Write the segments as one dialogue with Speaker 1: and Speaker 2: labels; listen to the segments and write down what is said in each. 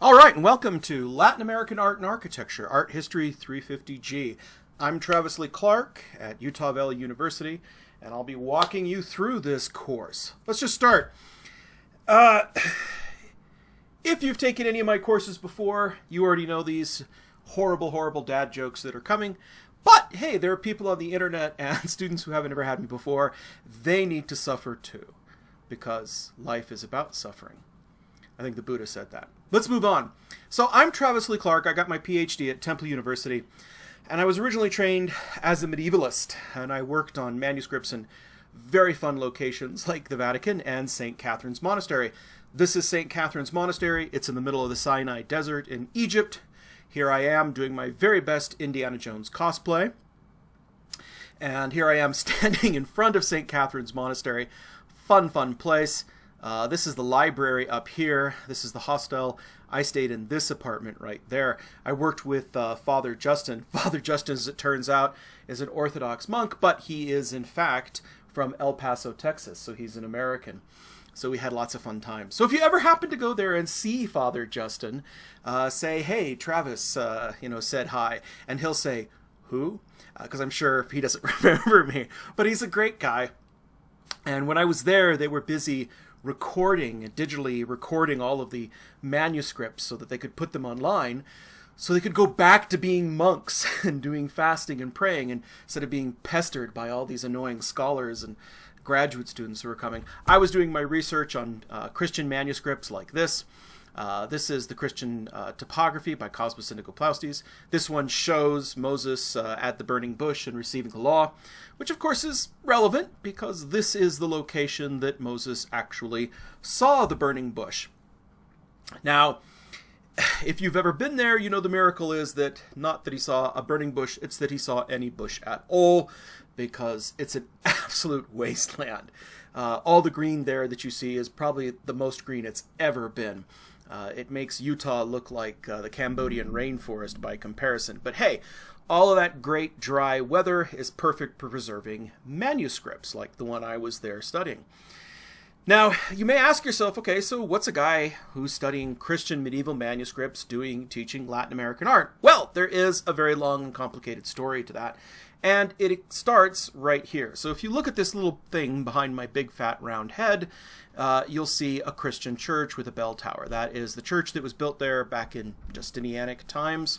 Speaker 1: All right, and welcome to Latin American Art and Architecture, Art History 350G. I'm Travis Lee Clark at Utah Valley University, and I'll be walking you through this course. Let's just start. If you've taken any of my courses before, you already know these horrible dad jokes that are coming. But, hey, there are people on the internet and students who haven't ever had me before. They need to suffer too, because life is about suffering. I think the Buddha said that. Let's move on. So I'm Travis Lee Clark. I got my PhD at Temple University, and I was originally trained as a medievalist, and I worked on manuscripts in very fun locations like the Vatican and St. Catherine's Monastery. This is St. Catherine's Monastery. It's in the middle of the Sinai Desert in Egypt. Here I am doing my very best Indiana Jones cosplay. And here I am standing in front of St. Catherine's Monastery. Fun place. This is the library up here. This is the hostel. I stayed in this apartment right there. I worked with Father Justin. Father Justin, as it turns out, is an Orthodox monk, but he is, in fact, from El Paso, Texas, so he's an American. So we had lots of fun times. So if you ever happen to go there and see Father Justin, say, hey, Travis, said hi. And he'll say, who? Because I'm sure he doesn't remember me. But he's a great guy. And when I was there, they were busy digitally recording all of the manuscripts so that they could put them online, so they could go back to being monks and doing fasting and praying instead of being pestered by all these annoying scholars and graduate students who were coming. I was doing my research on Christian manuscripts like this. This is the Christian topography by Cosmas Nicoplaustes. This one shows Moses at the burning bush and receiving the law, which of course is relevant because this is the location that Moses actually saw the burning bush. Now, if you've ever been there, you know the miracle is that not that he saw a burning bush, it's that he saw any bush at all, because it's an absolute wasteland. All the green there that you see is probably the most green it's ever been. It makes Utah look like the Cambodian rainforest by comparison. But hey, all of that great dry weather is perfect for preserving manuscripts like the one I was there studying. Now, you may ask yourself, okay, so what's a guy who's studying Christian medieval manuscripts teaching Latin American art? Well, there is a very long and complicated story to that, and it starts right here. So if you look at this little thing behind my big fat round head, you'll see a Christian church with a bell tower. That is the church that was built there back in Justinianic times.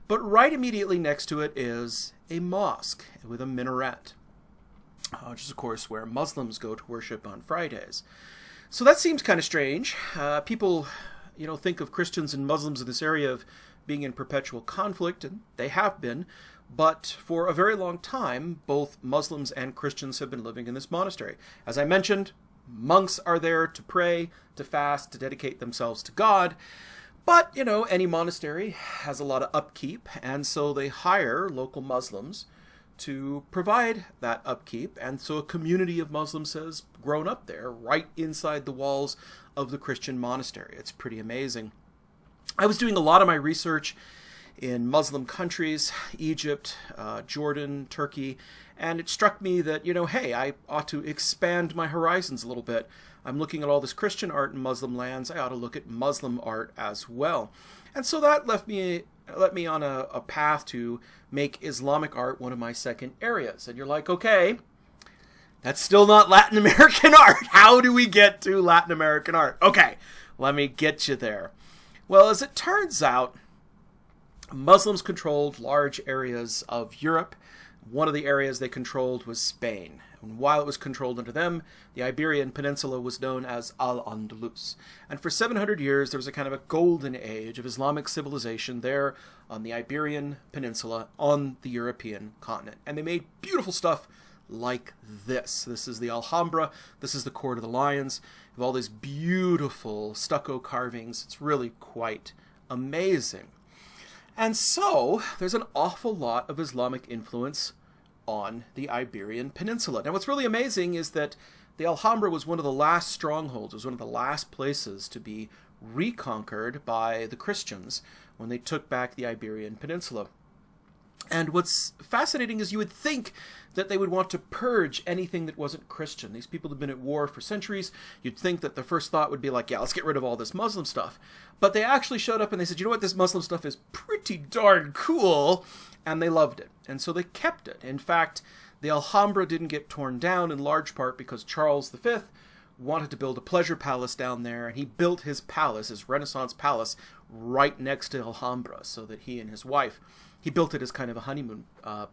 Speaker 1: But right immediately next to it is a mosque with a minaret, which is, of course, where Muslims go to worship on Fridays. So that seems kind of strange. People, think of Christians and Muslims in this area of being in perpetual conflict, and they have been. But for a very long time, both Muslims and Christians have been living in this monastery. As I mentioned, monks are there to pray, to fast, to dedicate themselves to God. But, any monastery has a lot of upkeep, and so they hire local Muslims to provide that upkeep. And so a community of Muslims has grown up there, right inside the walls of the Christian monastery. It's pretty amazing. I was doing a lot of my research in Muslim countries, Egypt, Jordan, Turkey, and it struck me that, hey, I ought to expand my horizons a little bit. I'm looking at all this Christian art in Muslim lands. I ought to look at Muslim art as well. And so that let me on a path to make Islamic art one of my second areas. And you're like, okay, that's still not Latin American art. How do we get to Latin American art? Okay, let me get you there. Well, as it turns out, Muslims controlled large areas of Europe. One of the areas they controlled was Spain. And while it was controlled under them, the Iberian Peninsula was known as Al-Andalus. And for 700 years, there was a kind of a golden age of Islamic civilization there on the Iberian Peninsula on the European continent. And they made beautiful stuff like this. This is the Alhambra. This is the Court of the Lions. Of all these beautiful stucco carvings. It's really quite amazing. And so, there's an awful lot of Islamic influence on the Iberian Peninsula. Now, what's really amazing is that the Alhambra was one of the last strongholds, it was one of the last places to be reconquered by the Christians when they took back the Iberian Peninsula. And what's fascinating is you would think that they would want to purge anything that wasn't Christian. These people have been at war for centuries. You'd think that the first thought would be like, yeah, let's get rid of all this Muslim stuff. But they actually showed up and they said, you know what, this Muslim stuff is pretty darn cool. And they loved it. And so they kept it. In fact, the Alhambra didn't get torn down in large part because Charles V wanted to build a pleasure palace down there. And he built his palace, his Renaissance palace, right next to Alhambra so that he and his wife, he built it as kind of a honeymoon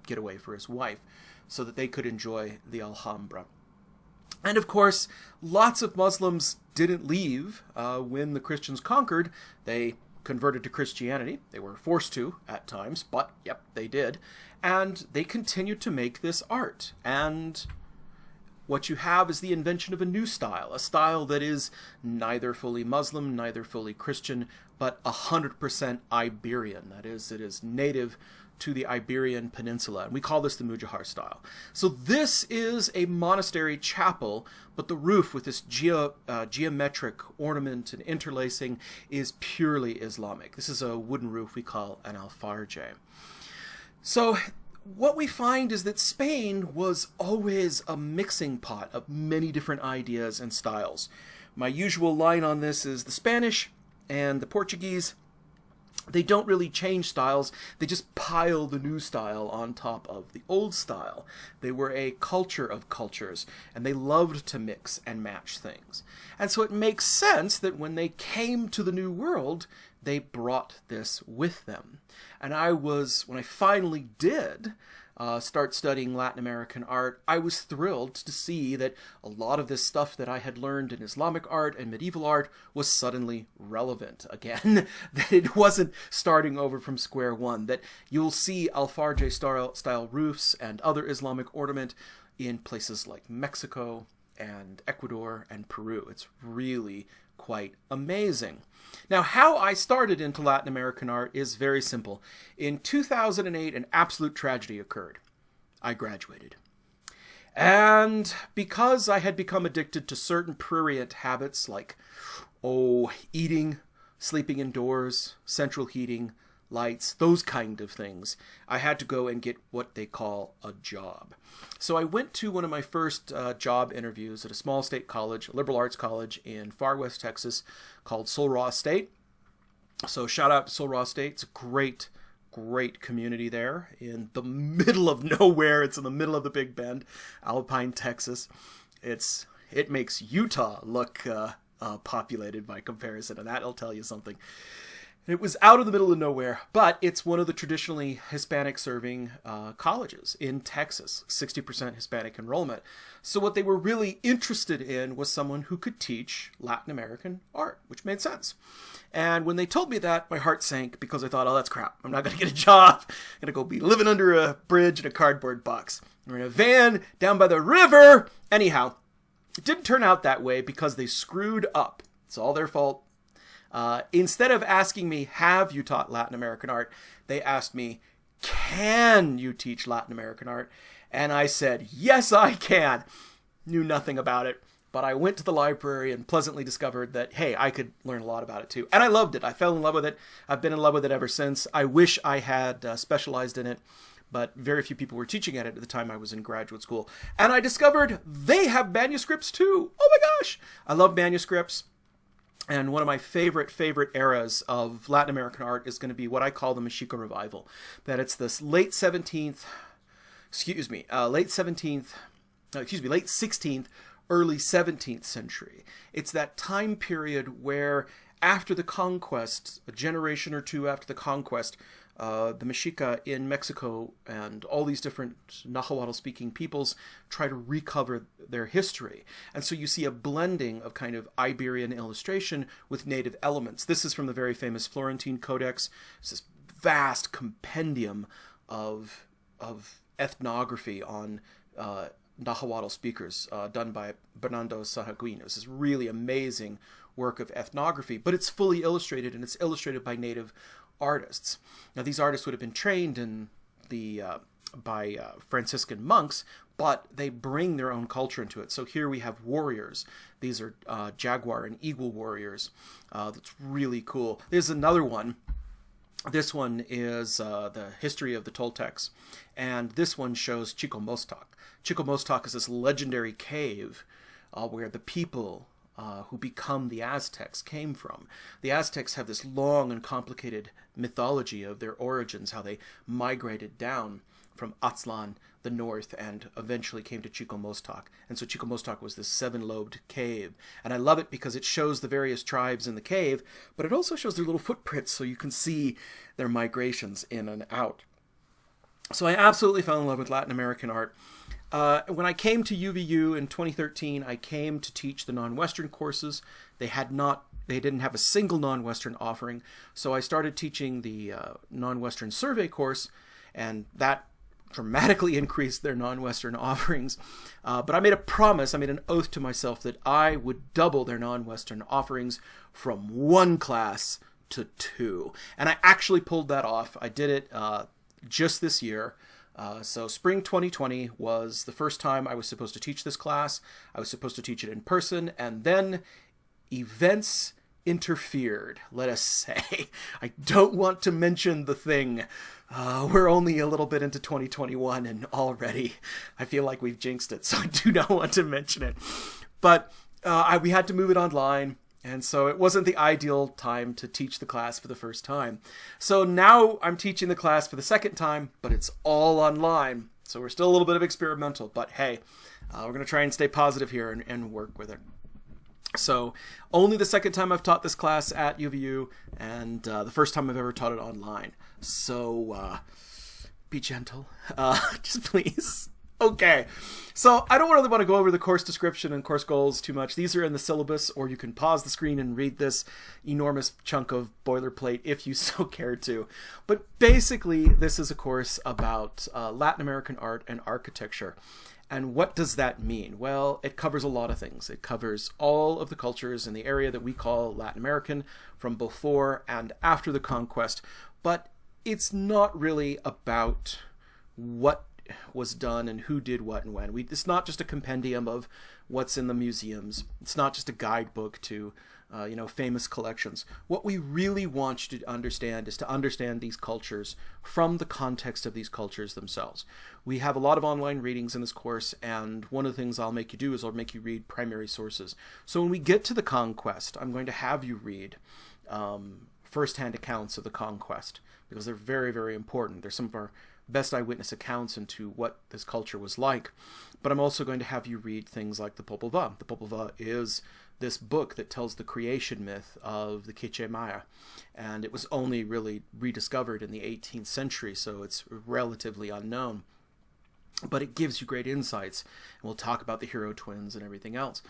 Speaker 1: getaway for his wife so that they could enjoy the Alhambra. And of course, lots of Muslims didn't leave when the Christians conquered. They converted to Christianity. They were forced to at times, but yep, they did. And they continued to make this art. And what you have is the invention of a new style, a style that is neither fully Muslim, neither fully Christian, but 100% Iberian. That is, it is native to the Iberian Peninsula. And we call this the Mujahar style. So this is a monastery chapel, but the roof with this geometric ornament and interlacing is purely Islamic. This is a wooden roof we call an alfarje. So what we find is that Spain was always a mixing pot of many different ideas and styles. My usual line on this is the Spanish and the Portuguese, they don't really change styles, they just pile the new style on top of the old style. They were a culture of cultures, and they loved to mix and match things. And so it makes sense that when they came to the New World, they brought this with them. And when I finally did start studying Latin American art, I was thrilled to see that a lot of this stuff that I had learned in Islamic art and medieval art was suddenly relevant again, that it wasn't starting over from square one, that you'll see alfarje style roofs and other Islamic ornament in places like Mexico and Ecuador and Peru. It's really quite amazing. Now, how I started into Latin American art is very simple. In 2008, an absolute tragedy occurred. I graduated. And because I had become addicted to certain prurient habits like, eating, sleeping indoors, central heating, lights, those kind of things, I had to go and get what they call a job. So I went to one of my first job interviews at a small state college, a liberal arts college in far west Texas called Sul Ross State. So shout out to Sul Ross State. It's a great community there in the middle of nowhere. It's in the middle of the Big Bend, Alpine, Texas. It makes Utah look populated by comparison, and that'll tell you something. It was out of the middle of nowhere, but it's one of the traditionally Hispanic-serving colleges in Texas, 60% Hispanic enrollment. So what they were really interested in was someone who could teach Latin American art, which made sense. And when they told me that, my heart sank because I thought, that's crap. I'm not going to get a job. I'm going to go be living under a bridge in a cardboard box. We're in a van down by the river. Anyhow, it didn't turn out that way because they screwed up. It's all their fault. Instead of asking me, have you taught Latin American art, they asked me, can you teach Latin American art? And I said, yes, I can. Knew nothing about it, but I went to the library and pleasantly discovered that, hey, I could learn a lot about it too. And I loved it. I fell in love with it. I've been in love with it ever since. I wish I had specialized in it, but very few people were teaching at it at the time I was in graduate school. And I discovered they have manuscripts too. Oh my gosh. I love manuscripts. And one of my favorite eras of Latin American art is going to be what I call the Mashika Revival. That it's this late 16th, early 17th century. It's that time period where after the conquest, a generation or two after the conquest, the Mexica in Mexico and all these different Nahuatl-speaking peoples try to recover their history. And so you see a blending of kind of Iberian illustration with native elements. This is from the very famous Florentine Codex. It's this vast compendium of ethnography on Nahuatl speakers done by Bernardo Sahagún. This is really amazing work of ethnography, but it's fully illustrated, and it's illustrated by native artists. Now, these artists would have been trained in by Franciscan monks, but they bring their own culture into it. So here we have warriors. These are jaguar and eagle warriors. That's really cool. There's another one This one is the history of the Toltecs, and this one shows Chicomostoc. Chicomostoc is this legendary cave where the people who become the Aztecs came from. The Aztecs have this long and complicated mythology of their origins, how they migrated down from Aztlan, the north, and eventually came to Chicomostoc. And so Chicomostoc was this seven-lobed cave. And I love it because it shows the various tribes in the cave, but it also shows their little footprints so you can see their migrations in and out. So I absolutely fell in love with Latin American art. When I came to UVU in 2013, I came to teach the non-Western courses. They didn't have a single non-Western offering, so I started teaching the non-Western survey course, and that dramatically increased their non-Western offerings. But I made an oath to myself that I would double their non-Western offerings from one class to two. And I actually pulled that off. I did it just this year. So spring 2020 was the first time I was supposed to teach this class. I was supposed to teach it in person, and then events interfered, let us say. I don't want to mention the thing. We're only a little bit into 2021, and already I feel like we've jinxed it, so I do not want to mention it. But we had to move it online, and so it wasn't the ideal time to teach the class for the first time. So now I'm teaching the class for the second time, but it's all online. So we're still a little bit of experimental, but hey, we're going to try and stay positive here and work with it. So only the second time I've taught this class at UVU, and the first time I've ever taught it online. So be gentle, just please. Okay, so I don't really want to go over the course description and course goals too much. These are in the syllabus, or you can pause the screen and read this enormous chunk of boilerplate if you so care to. But basically, this is a course about Latin American art and architecture. And what does that mean? Well, it covers a lot of things. It covers all of the cultures in the area that we call Latin American, from before and after the conquest. But it's not really about what was done and who did what and when. It's not just a compendium of what's in the museums. It's not just a guidebook to famous collections. What we really want you to understand is to understand these cultures from the context of these cultures themselves. We have a lot of online readings in this course, and one of the things I'll make you do is I'll make you read primary sources. So when we get to the conquest, I'm going to have you read first-hand accounts of the conquest, because they're very, very important. They're some of our best eyewitness accounts into what this culture was like. But I'm also going to have you read things like the Popol Vuh. The Popol Vuh is this book that tells the creation myth of the Quiché Maya, and it was only really rediscovered in the 18th century, so it's relatively unknown. But it gives you great insights, and we'll talk about the hero twins and everything else.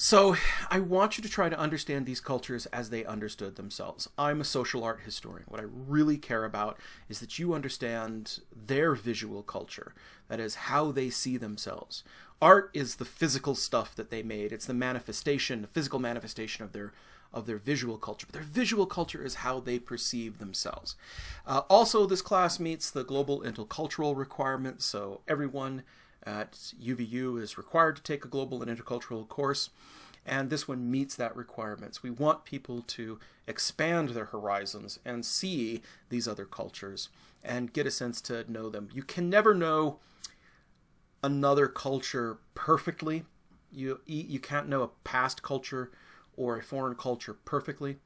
Speaker 1: So I want you to try to understand these cultures as they understood themselves. I'm a social art historian. What I really care about is that you understand their visual culture, that is, how they see themselves. Art is the physical stuff that they made. It's the manifestation, the physical manifestation of their visual culture. But their visual culture is how they perceive themselves. Also, this class meets the global intercultural requirement, so everyone at UVU is required to take a global and intercultural course, and this one meets that requirements. We want people to expand their horizons and see these other cultures and get a sense to know them. You can never know another culture perfectly. You can't know a past culture or a foreign culture perfectly,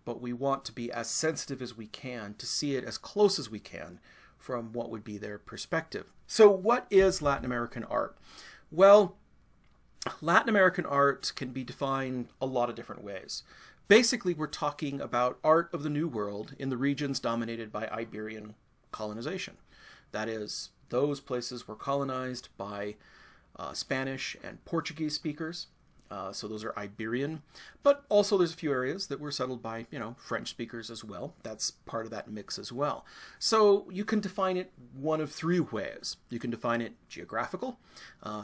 Speaker 1: but we want to be as sensitive as we can to see it as close as we can from what would be their perspective. So what is Latin American art? Well, Latin American art can be defined a lot of different ways. Basically, we're talking about art of the New World in the regions dominated by Iberian colonization. That is, those places were colonized by Spanish and Portuguese speakers. So those are Iberian, but also there's a few areas that were settled by, French speakers as well. That's part of that mix as well. So you can define it one of three ways. You can define it geographical.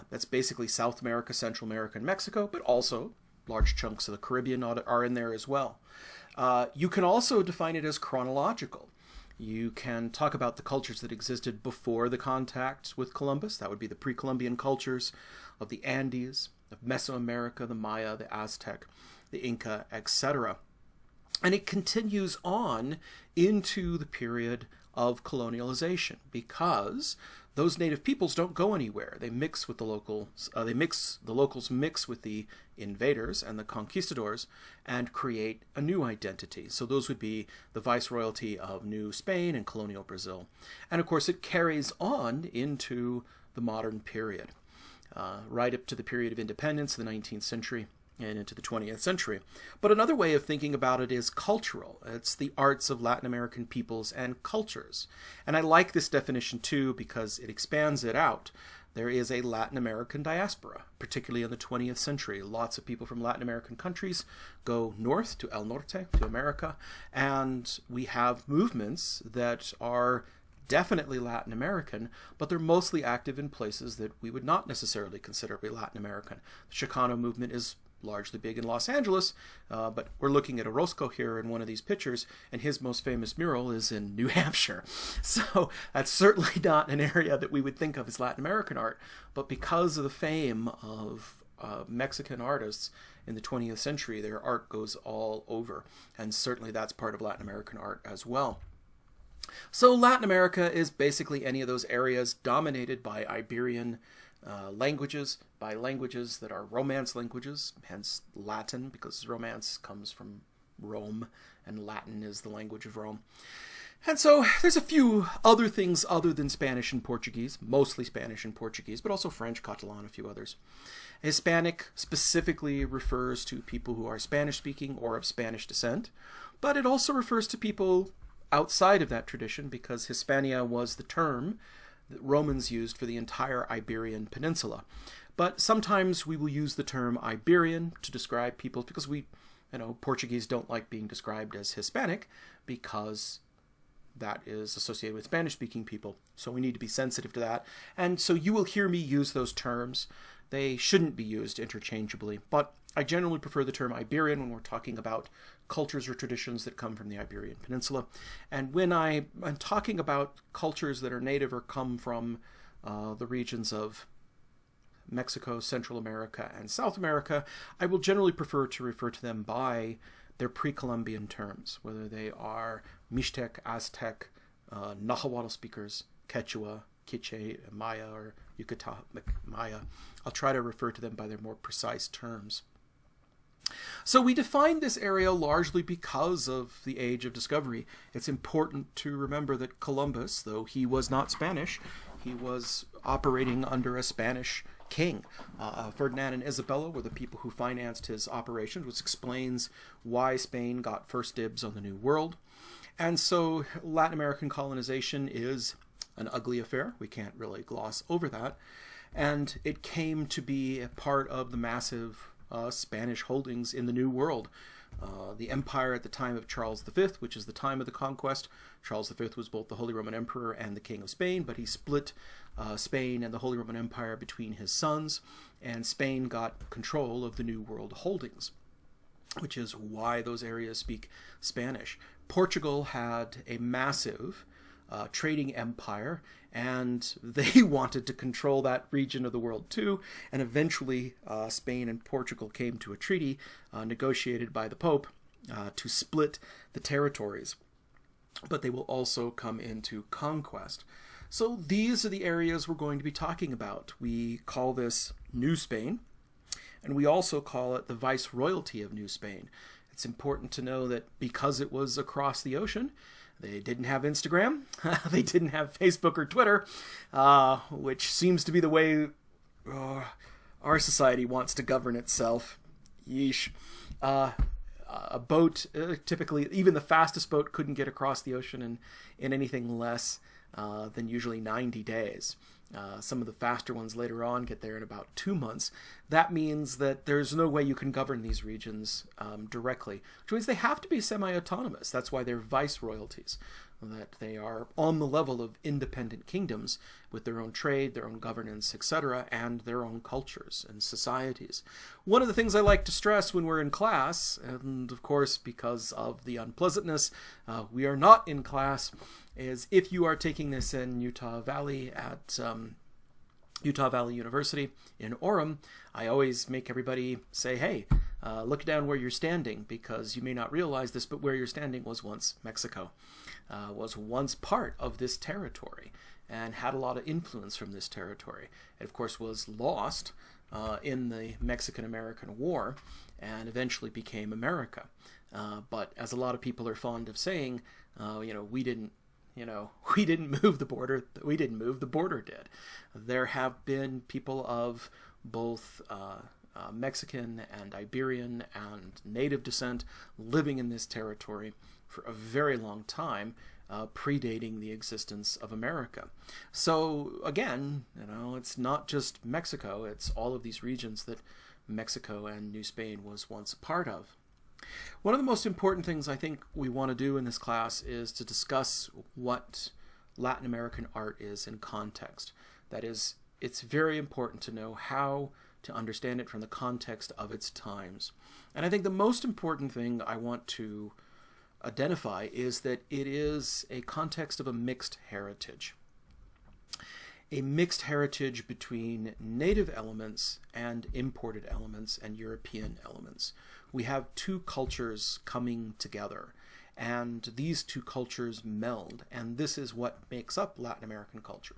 Speaker 1: That's basically South America, Central America, and Mexico, but also large chunks of the Caribbean are in there as well. You can also define it as chronological. You can talk about the cultures that existed before the contact with Columbus. That would be the Pre-Columbian cultures of the Andes, of Mesoamerica, the Maya, the Aztec, the Inca, etc. And it continues on into the period of colonialization, because those native peoples don't go anywhere. They mix with the locals. The locals mix with the invaders and the conquistadors and create a new identity. So those would be the viceroyalty of New Spain and colonial Brazil. And of course, it carries on into the modern period, right up to the period of independence, the 19th century, and into the 20th century. But another way of thinking about it is cultural. It's the arts of Latin American peoples and cultures. And I like this definition too because it expands it out. There is a Latin American diaspora, particularly in the 20th century. Lots of people from Latin American countries go north to El Norte, to America, and we have movements that are definitely Latin American, but they're mostly active in places that we would not necessarily consider to be Latin American. The Chicano movement is largely big in Los Angeles, but we're looking at Orozco here in one of these pictures, and his most famous mural is in New Hampshire. So that's certainly not an area that we would think of as Latin American art, but because of the fame of Mexican artists in the 20th century, their art goes all over, and certainly that's part of Latin American art as well. So Latin America is basically any of those areas dominated by Iberian languages, by languages that are Romance languages, hence Latin, because Romance comes from Rome, and Latin is the language of Rome. And so there's a few other things other than Spanish and Portuguese, mostly Spanish and Portuguese, but also French, Catalan, a few others. Hispanic specifically refers to people who are Spanish-speaking or of Spanish descent, but it also refers to people outside of that tradition, because Hispania was the term that Romans used for the entire Iberian Peninsula. But sometimes we will use the term Iberian to describe people because Portuguese don't like being described as Hispanic because that is associated with Spanish-speaking people. So we need to be sensitive to that. And so you will hear me use those terms. They shouldn't be used interchangeably, but I generally prefer the term Iberian when we're talking about cultures or traditions that come from the Iberian Peninsula. And when I'm talking about cultures that are native or come from the regions of Mexico, Central America, and South America, I will generally prefer to refer to them by their pre-Columbian terms, whether they are Mixtec, Aztec, Nahuatl speakers, Quechua, Quiche, Maya, or Yucatec Maya. I'll try to refer to them by their more precise terms. So we defined this area largely because of the Age of Discovery. It's important to remember that Columbus, though he was not Spanish, he was operating under a Spanish king. Ferdinand and Isabella were the people who financed his operations, which explains why Spain got first dibs on the New World. And so Latin American colonization is an ugly affair. We can't really gloss over that. And it came to be a part of the massive Spanish holdings in the New World. The empire at the time of Charles V, which is the time of the conquest. Charles V was both the Holy Roman Emperor and the King of Spain, but he split Spain and the Holy Roman Empire between his sons, and Spain got control of the New World holdings, which is why those areas speak Spanish. Portugal had a massive trading empire, and they wanted to control that region of the world too, and eventually Spain and Portugal came to a treaty negotiated by the Pope to split the territories, but they will also come into conquest. So these are the areas we're going to be talking about. We call this New Spain, and we also call it the Viceroyalty of New Spain. It's important to know that because it was across the ocean, they didn't have Instagram, they didn't have Facebook or Twitter, which seems to be the way our society wants to govern itself. Yeesh. A boat, typically, even the fastest boat couldn't get across the ocean in anything less than usually 90 days. Some of the faster ones later on get there in about 2 months. That means that there's no way you can govern these regions directly, which means they have to be semi-autonomous. That's why they're viceroyalties, that they are on the level of independent kingdoms with their own trade, their own governance, etc., and their own cultures and societies. One of the things I like to stress when we're in class, and of course because of the unpleasantness, we are not in class, is if you are taking this in Utah Valley at Utah Valley University in Orem, I always make everybody say, hey, Look down where you're standing, because you may not realize this, but where you're standing was once Mexico, was once part of this territory and had a lot of influence from this territory. It, of course, was lost in the Mexican-American War and eventually became America. But as a lot of people are fond of saying, we didn't move the border. We didn't move, the border did. There have been people of both Mexican and Iberian and native descent living in this territory for a very long time, predating the existence of America. So again, it's not just Mexico, it's all of these regions that Mexico and New Spain was once a part of. One of the most important things I think we want to do in this class is to discuss what Latin American art is in context. That is, it's very important to know how to understand it from the context of its times. And I think the most important thing I want to identify is that it is a context of a mixed heritage. A mixed heritage between native elements and imported elements and European elements. We have two cultures coming together, and these two cultures meld, and this is what makes up Latin American culture.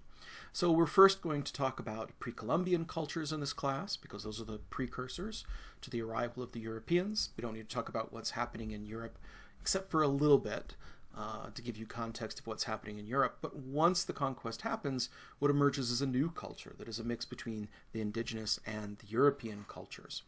Speaker 1: So we're first going to talk about pre-Columbian cultures in this class, because those are the precursors to the arrival of the Europeans. We don't need to talk about what's happening in Europe, except for a little bit, to give you context of what's happening in Europe. But once the conquest happens, what emerges is a new culture that is a mix between the indigenous and the European cultures.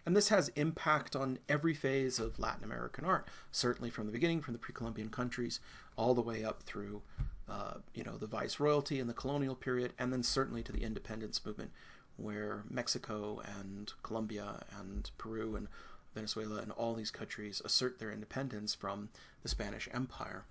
Speaker 1: And this has impact on every phase of Latin American art, certainly from the beginning, from the pre-Columbian countries, all the way up through the Viceroyalty and the colonial period, and then certainly to the independence movement, where Mexico and Colombia and Peru and Venezuela and all these countries assert their independence from the Spanish Empire.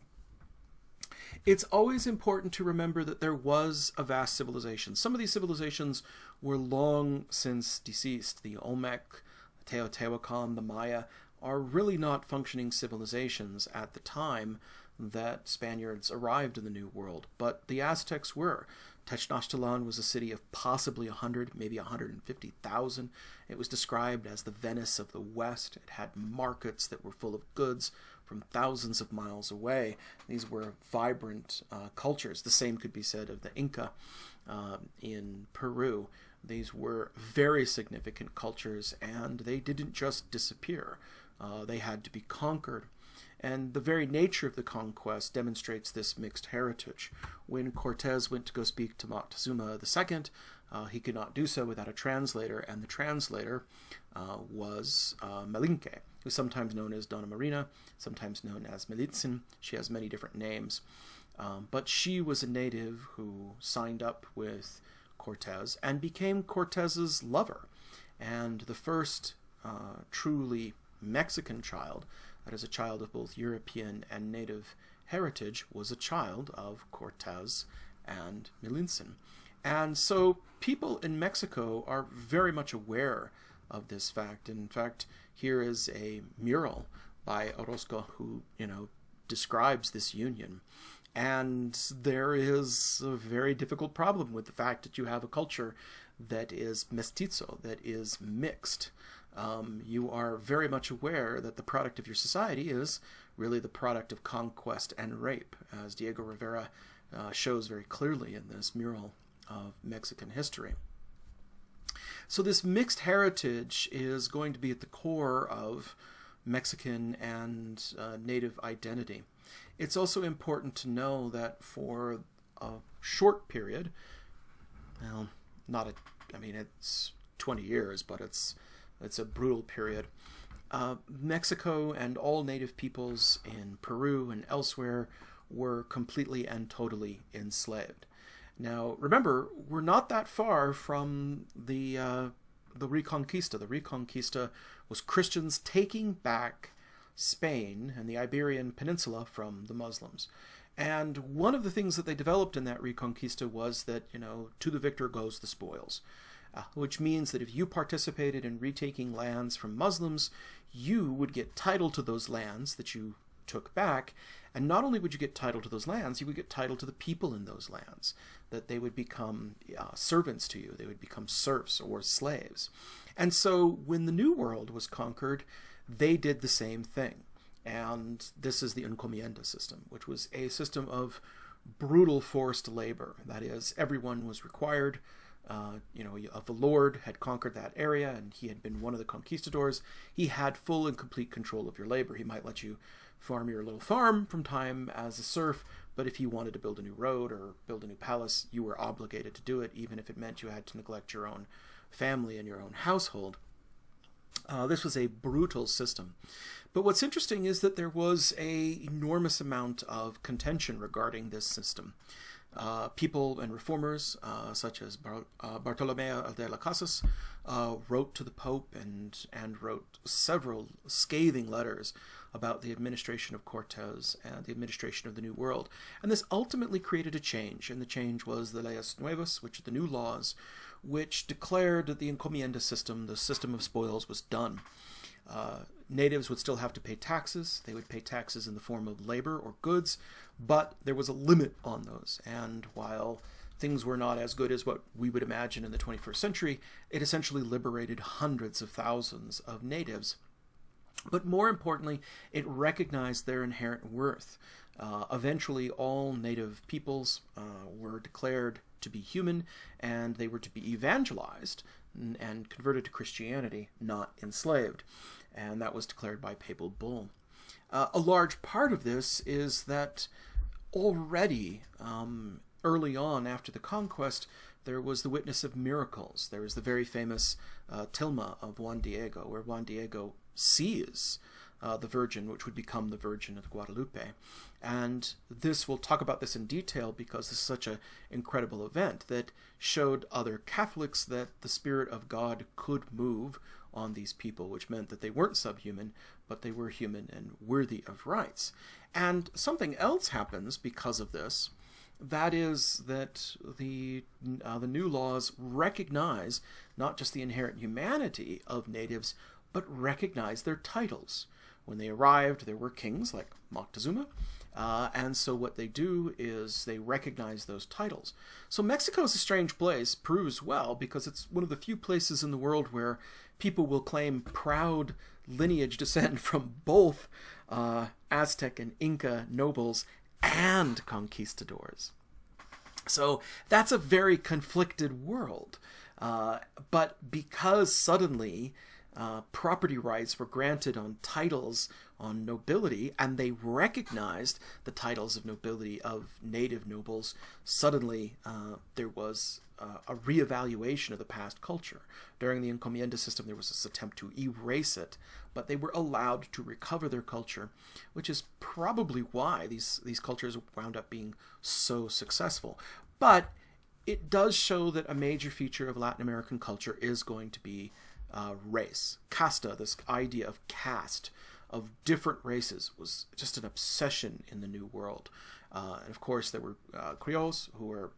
Speaker 1: It's always important to remember that there was a vast civilization. Some of these civilizations were long since deceased. The Olmec, the Teotihuacan, the Maya are really not functioning civilizations at the time that Spaniards arrived in the New World, but the Aztecs were. Tenochtitlan was a city of possibly 100, maybe 150,000. It was described as the Venice of the West. It had markets that were full of goods from thousands of miles away. These were vibrant cultures. The same could be said of the Inca in Peru. These were very significant cultures, and they didn't just disappear. They had to be conquered. And the very nature of the conquest demonstrates this mixed heritage. When Cortés went to go speak to Moctezuma II, he could not do so without a translator, and the translator was Melinque, who's sometimes known as Dona Marina, sometimes known as Melitzin. She has many different names. But she was a native who signed up with Cortés and became Cortés's lover. And the first truly Mexican child, that is a child of both European and native heritage, was a child of Cortés and Melitzin. And so people in Mexico are very much aware of this fact. In fact, here is a mural by Orozco who, describes this union. And there is a very difficult problem with the fact that you have a culture that is mestizo, that is mixed. You are very much aware that the product of your society is really the product of conquest and rape, as Diego Rivera shows very clearly in this mural of Mexican history. So this mixed heritage is going to be at the core of Mexican and native identity. It's also important to know that for a short period, well, it's 20 years, but it's a brutal period. Mexico and all native peoples in Peru and elsewhere were completely and totally enslaved. Now, remember, we're not that far from the Reconquista. The Reconquista was Christians taking back Spain and the Iberian Peninsula from the Muslims. And one of the things that they developed in that Reconquista was that, to the victor goes the spoils. Which means that if you participated in retaking lands from Muslims, you would get title to those lands that you took back. And not only would you get title to those lands, you would get title to the people in those lands, that they would become servants to you. They would become serfs or slaves. And so when the New World was conquered, they did the same thing. And this is the encomienda system, which was a system of brutal forced labor. That is, everyone was required, if the Lord had conquered that area and he had been one of the conquistadors, he had full and complete control of your labor. He might let you farm your little farm from time as a serf, but if you wanted to build a new road or build a new palace, you were obligated to do it, even if it meant you had to neglect your own family and your own household. This was a brutal system. But what's interesting is that there was an enormous amount of contention regarding this system. People and reformers, such as Bartolomeo de las Casas, wrote to the Pope and wrote several scathing letters about the administration of Cortes and the administration of the New World. And this ultimately created a change, and the change was the Leyes Nuevas, which are the new laws, which declared that the encomienda system, the system of spoils, was done. Natives would still have to pay taxes. They would pay taxes in the form of labor or goods, but there was a limit on those. And while things were not as good as what we would imagine in the 21st century, it essentially liberated hundreds of thousands of natives. But more importantly, it recognized their inherent worth. Eventually, all native peoples were declared to be human, and they were to be evangelized and converted to Christianity, not enslaved. And that was declared by papal bull. A large part of this is that already early on after the conquest, there was the witness of miracles. There was the very famous tilma of Juan Diego, where Juan Diego sees the Virgin, which would become the Virgin of Guadalupe. And we'll talk about this in detail because this is such an incredible event that showed other Catholics that the Spirit of God could move on these people, which meant that they weren't subhuman, but they were human and worthy of rights. And something else happens because of this. That is that the new laws recognize not just the inherent humanity of natives, but recognize their titles. When they arrived, there were kings like Moctezuma, and so what they do is they recognize those titles. So Mexico is a strange place, proves well, because it's one of the few places in the world where people will claim proud lineage descent from both Aztec and Inca nobles and conquistadors. So that's a very conflicted world. But because suddenly property rights were granted on titles on nobility, and they recognized the titles of nobility of native nobles, suddenly there was a reevaluation of the past culture. During the encomienda system, there was this attempt to erase it, but they were allowed to recover their culture, which is probably why these cultures wound up being so successful. But it does show that a major feature of Latin American culture is going to be race. Casta, this idea of caste, of different races, was just an obsession in the New World. And of course, there were Creoles, who were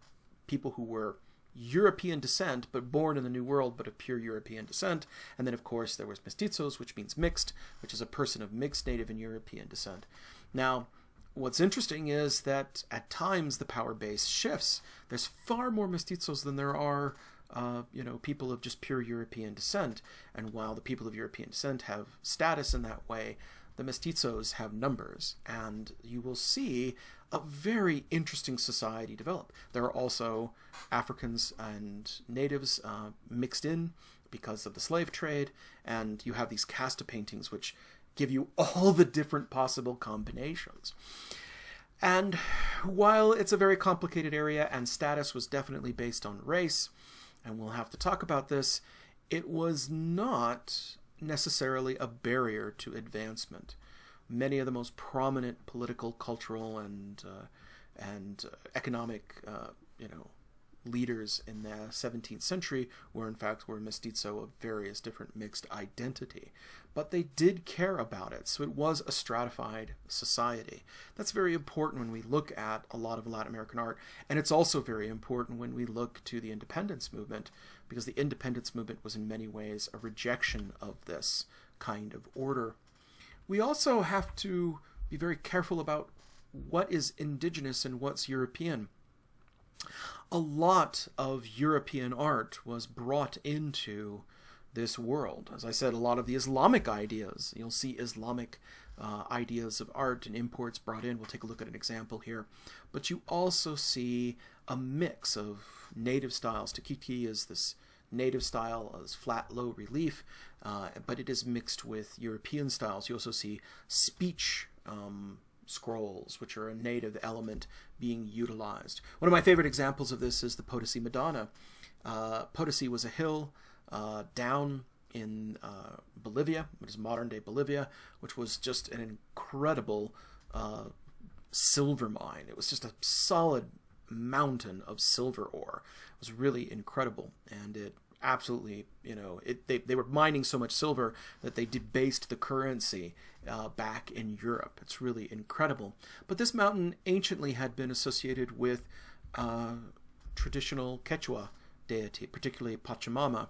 Speaker 1: people who were European descent, but born in the New World, but of pure European descent. And then, of course, there was mestizos, which means mixed, which is a person of mixed native and European descent. Now, what's interesting is that at times the power base shifts. There's far more mestizos than there are people of just pure European descent. And while the people of European descent have status in that way, the mestizos have numbers. And you will see a very interesting society develop. There are also Africans and natives mixed in because of the slave trade. And you have these casta paintings which give you all the different possible combinations. And while it's a very complicated area and status was definitely based on race, and we'll have to talk about this, it was not necessarily a barrier to advancement. Many of the most prominent political, cultural, and economic, leaders in the 17th century were mestizo of various different mixed identity. But they did care about it, so it was a stratified society. That's very important when we look at a lot of Latin American art, and it's also very important when we look to the independence movement, because the independence movement was in many ways a rejection of this kind of order. We also have to be very careful about what is indigenous and what's European. A lot of European art was brought into this world. As I said, a lot of the Islamic ideas, you'll see Islamic ideas of art and imports brought in. We'll take a look at an example here. But you also see a mix of native styles. Teocalli is this native style, as flat, low relief, but it is mixed with European styles. You also see speech scrolls, which are a native element being utilized. One of my favorite examples of this is the Potosi Madonna. Potosi was a hill down in Bolivia, what is modern-day Bolivia, which was just an incredible silver mine. It was just a solid mountain of silver ore. It was really incredible, and it absolutely, they were mining so much silver that they debased the currency back in Europe. It's really incredible. But this mountain anciently had been associated with traditional Quechua deity, particularly Pachamama.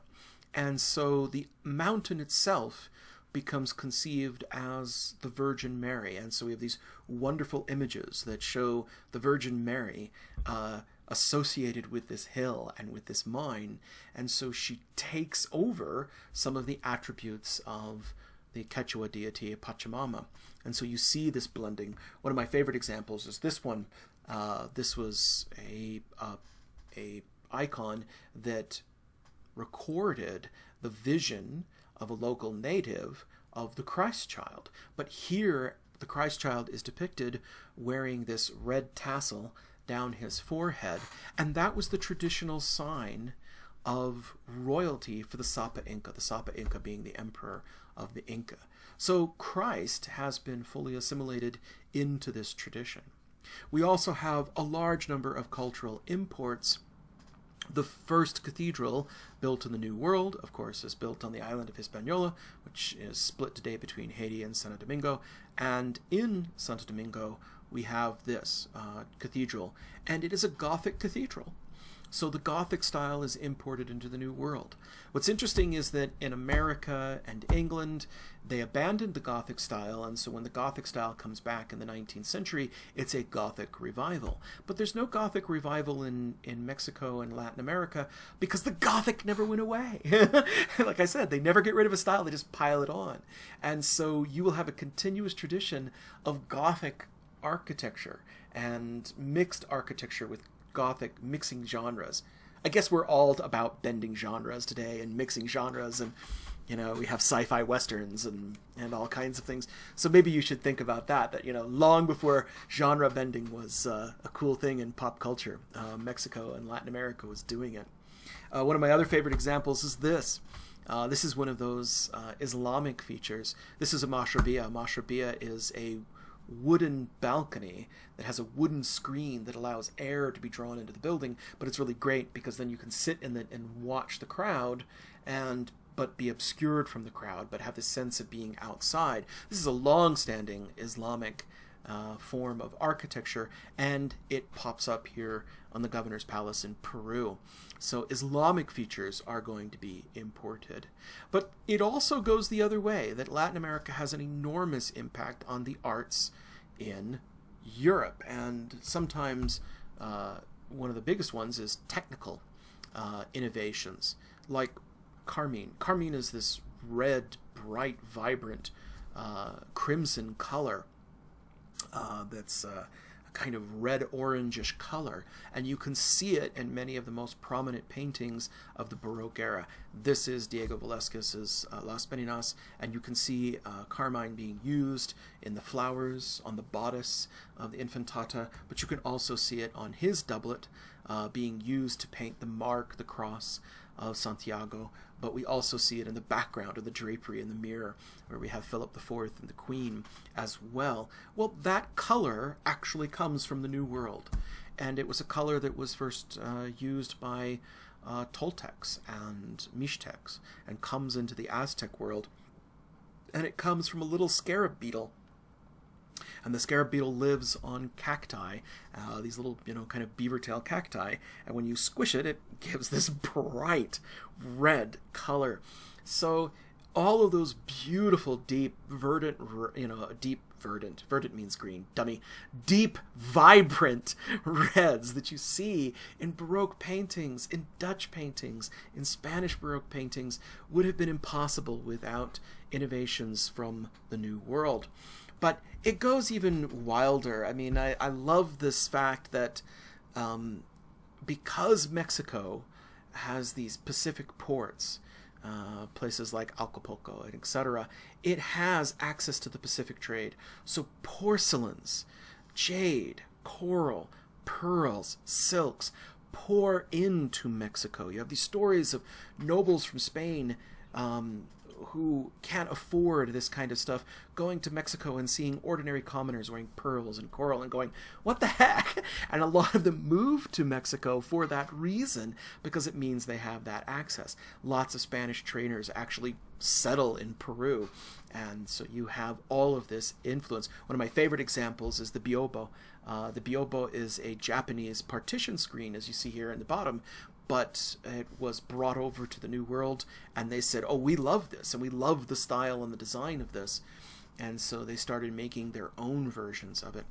Speaker 1: And so the mountain itself becomes conceived as the Virgin Mary. And so we have these wonderful images that show the Virgin Mary associated with this hill and with this mine. And so she takes over some of the attributes of the Quechua deity Pachamama. And so you see this blending. One of my favorite examples is this one. This was a icon that recorded the vision of a local native of the Christ child. But here the Christ child is depicted wearing this red tassel down his forehead, and that was the traditional sign of royalty for the Sapa Inca, the Sapa Inca being the emperor of the Inca. So Christ has been fully assimilated into this tradition. We also have a large number of cultural imports. The first cathedral built in the New World, of course, is built on the island of Hispaniola, which is split today between Haiti and Santo Domingo. And in Santo Domingo, we have this cathedral, and it is a Gothic cathedral. So the Gothic style is imported into the New World. What's interesting is that in America and England, they abandoned the Gothic style, and so when the Gothic style comes back in the 19th century, it's a Gothic revival. But there's no Gothic revival in Mexico and Latin America because the Gothic never went away. Like I said, they never get rid of a style, they just pile it on. And so you will have a continuous tradition of Gothic architecture and mixed architecture with Gothic, mixing genres. I guess we're all about bending genres today and mixing genres, and we have sci-fi westerns and all kinds of things. So maybe you should think about that long before genre bending was a cool thing in pop culture, Mexico and Latin America was doing it. One of my other favorite examples is this. This is one of those Islamic features. This is a mashrabiyah. A mashrabiyah is a wooden balcony that has a wooden screen that allows air to be drawn into the building, but it's really great because then you can sit in it and watch the crowd but be obscured from the crowd, but have the sense of being outside. This is a long-standing Islamic form of architecture, and it pops up here on the Governor's Palace in Peru. So Islamic features are going to be imported. But it also goes the other way, that Latin America has an enormous impact on the arts in Europe. And sometimes one of the biggest ones is technical innovations, like carmine. Carmine is this red, bright, vibrant crimson color that's a kind of red-orangish color, and you can see it in many of the most prominent paintings of the Baroque era. This is Diego Velázquez's Las Meninas, and you can see carmine being used in the flowers on the bodice of the Infantata, but you can also see it on his doublet being used to paint the mark, the cross of Santiago, but we also see it in the background of the drapery in the mirror, where we have Philip IV and the Queen as well. Well, that color actually comes from the New World, and it was a color that was first used by Toltecs and Mixtecs, and comes into the Aztec world, and it comes from a little scarab beetle. And the scarab beetle lives on cacti, these little, kind of beaver tail cacti. And when you squish it, it gives this bright red color. So all of those beautiful, deep, verdant, deep verdant. Verdant means green, dummy. Deep, vibrant reds that you see in Baroque paintings, in Dutch paintings, in Spanish Baroque paintings would have been impossible without innovations from the New World. But it goes even wilder. I mean, I love this fact that because Mexico has these Pacific ports, places like Acapulco and etc., it has access to the Pacific trade. So porcelains, jade, coral, pearls, silks pour into Mexico. You have these stories of nobles from Spain who can't afford this kind of stuff going to Mexico and seeing ordinary commoners wearing pearls and coral and going, what the heck? And a lot of them move to Mexico for that reason, because it means they have that access. Lots of Spanish traders actually settle in Peru, and so you have all of this influence. One of my favorite examples is the Biobo. The Biobo is a Japanese partition screen, as you see here in the bottom, but it was brought over to the New World, and they said, oh, we love this, and we love the style and the design of this. And so they started making their own versions of it.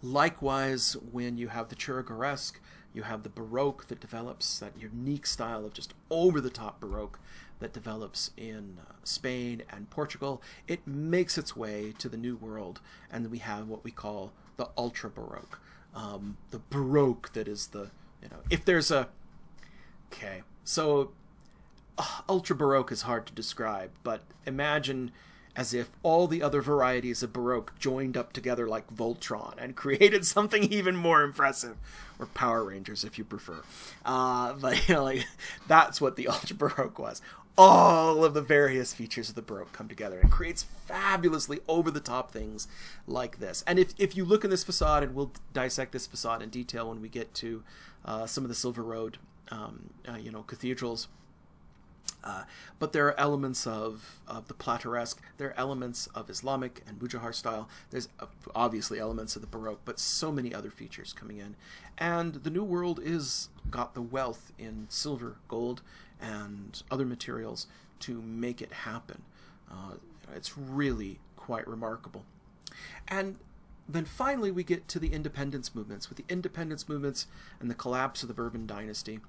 Speaker 1: Likewise, when you have the Churrigueresque, you have the Baroque that develops, that unique style of just over-the-top Baroque that develops in Spain and Portugal. It makes its way to the New World, and we have what we call the Ultra-Baroque. The Baroque that is the, if there's a... Okay, so Ultra-Baroque is hard to describe, but imagine as if all the other varieties of Baroque joined up together like Voltron and created something even more impressive, or Power Rangers if you prefer. But that's what the Ultra Baroque was. All of the various features of the Baroque come together and creates fabulously over-the-top things like this. And if you look in this facade, and we'll dissect this facade in detail when we get to some of the Silver Road, cathedrals. But there are elements of the Plateresque, there are elements of Islamic and Mujahar style, there's obviously elements of the Baroque, but so many other features coming in. And the New World got the wealth in silver, gold, and other materials to make it happen. It's really quite remarkable. And then finally we get to the independence movements. With the independence movements and the collapse of the Bourbon dynasty,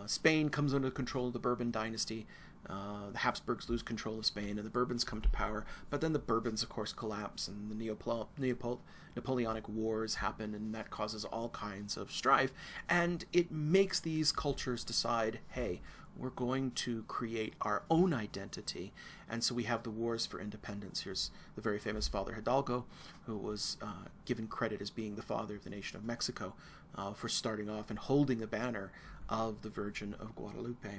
Speaker 1: Spain comes under control of the Bourbon dynasty. The Habsburgs lose control of Spain, and the Bourbons come to power. But then the Bourbons, of course, collapse, and the Napoleonic Wars happen, and that causes all kinds of strife. And it makes these cultures decide, hey, we're going to create our own identity. And so we have the wars for independence. Here's the very famous Father Hidalgo, who was given credit as being the father of the nation of Mexico for starting off and holding the banner of the Virgin of Guadalupe.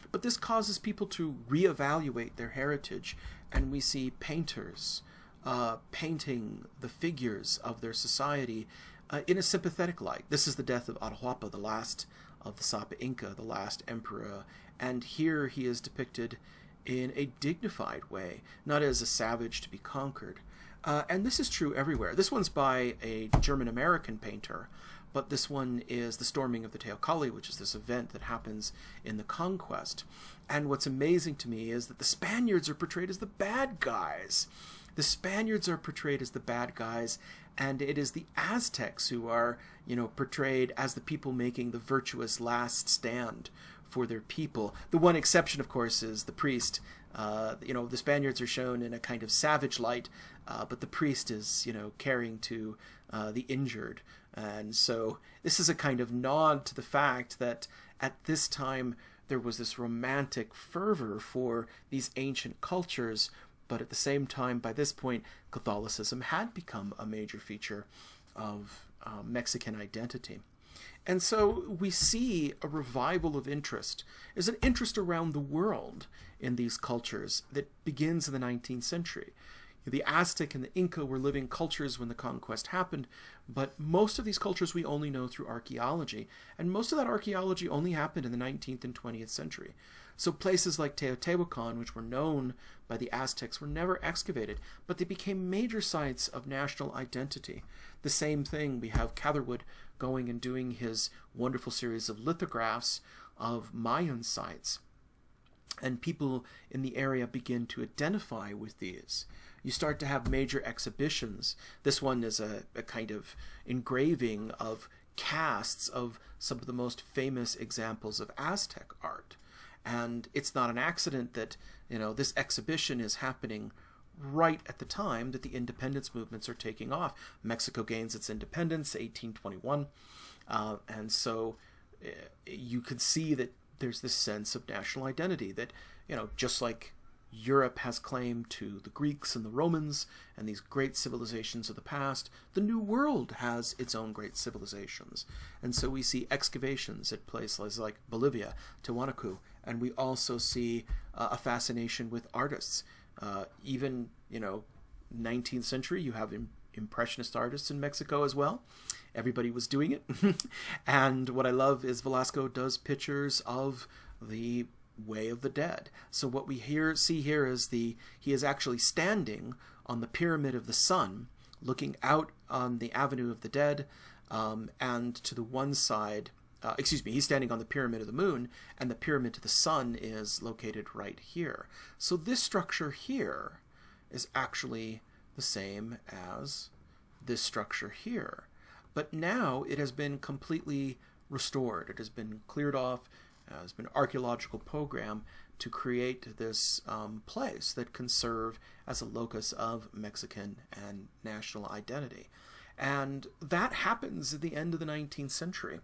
Speaker 1: But this causes people to reevaluate their heritage, and we see painters painting the figures of their society in a sympathetic light. This is the death of Atahualpa, the last of the Sapa Inca, the last emperor, and here he is depicted in a dignified way, not as a savage to be conquered. And this is true everywhere. This one's by a German-American painter, but this one is the storming of the Teocalli, which is this event that happens in the conquest. And what's amazing to me is that the Spaniards are portrayed as the bad guys. The Spaniards are portrayed as the bad guys, and it is the Aztecs who are, portrayed as the people making the virtuous last stand for their people. The one exception, of course, is the priest. The Spaniards are shown in a kind of savage light, but the priest is, caring to the injured. And so this is a kind of nod to the fact that at this time there was this romantic fervor for these ancient cultures, but at the same time, by this point, Catholicism had become a major feature of Mexican identity. And so we see a revival of interest. There's an interest around the world in these cultures that begins in the 19th century. The Aztec and the Inca were living cultures when the conquest happened, but most of these cultures we only know through archaeology, and most of that archaeology only happened in the 19th and 20th century. So places like Teotihuacan, which were known by the Aztecs, were never excavated, but they became major sites of national identity. The same thing, we have Catherwood going and doing his wonderful series of lithographs of Mayan sites, and people in the area begin to identify with these. you start to have major exhibitions. This one is a kind of engraving of casts of some of the most famous examples of Aztec art. And it's not an accident that, this exhibition is happening right at the time that the independence movements are taking off. Mexico gains its independence, 1821. And so you could see that there's this sense of national identity that, just like Europe has claim to the Greeks and the Romans and these great civilizations of the past, the New World has its own great civilizations. And so we see excavations at places like Bolivia, Tiwanaku, and we also see a fascination with artists. Even, 19th century, you have Impressionist artists in Mexico as well. Everybody was doing it. And what I love is Velasco does pictures of the Way of the Dead. So what we see here is he is actually standing on the Pyramid of the Sun, looking out on the Avenue of the Dead, and to the one side, he's standing on the Pyramid of the Moon, and the Pyramid to the Sun is located right here. So this structure here is actually the same as this structure here. But now it has been completely restored. It has been cleared off. Has been an archaeological program to create this place that can serve as a locus of Mexican and national identity. And that happens at the end of the 19th century.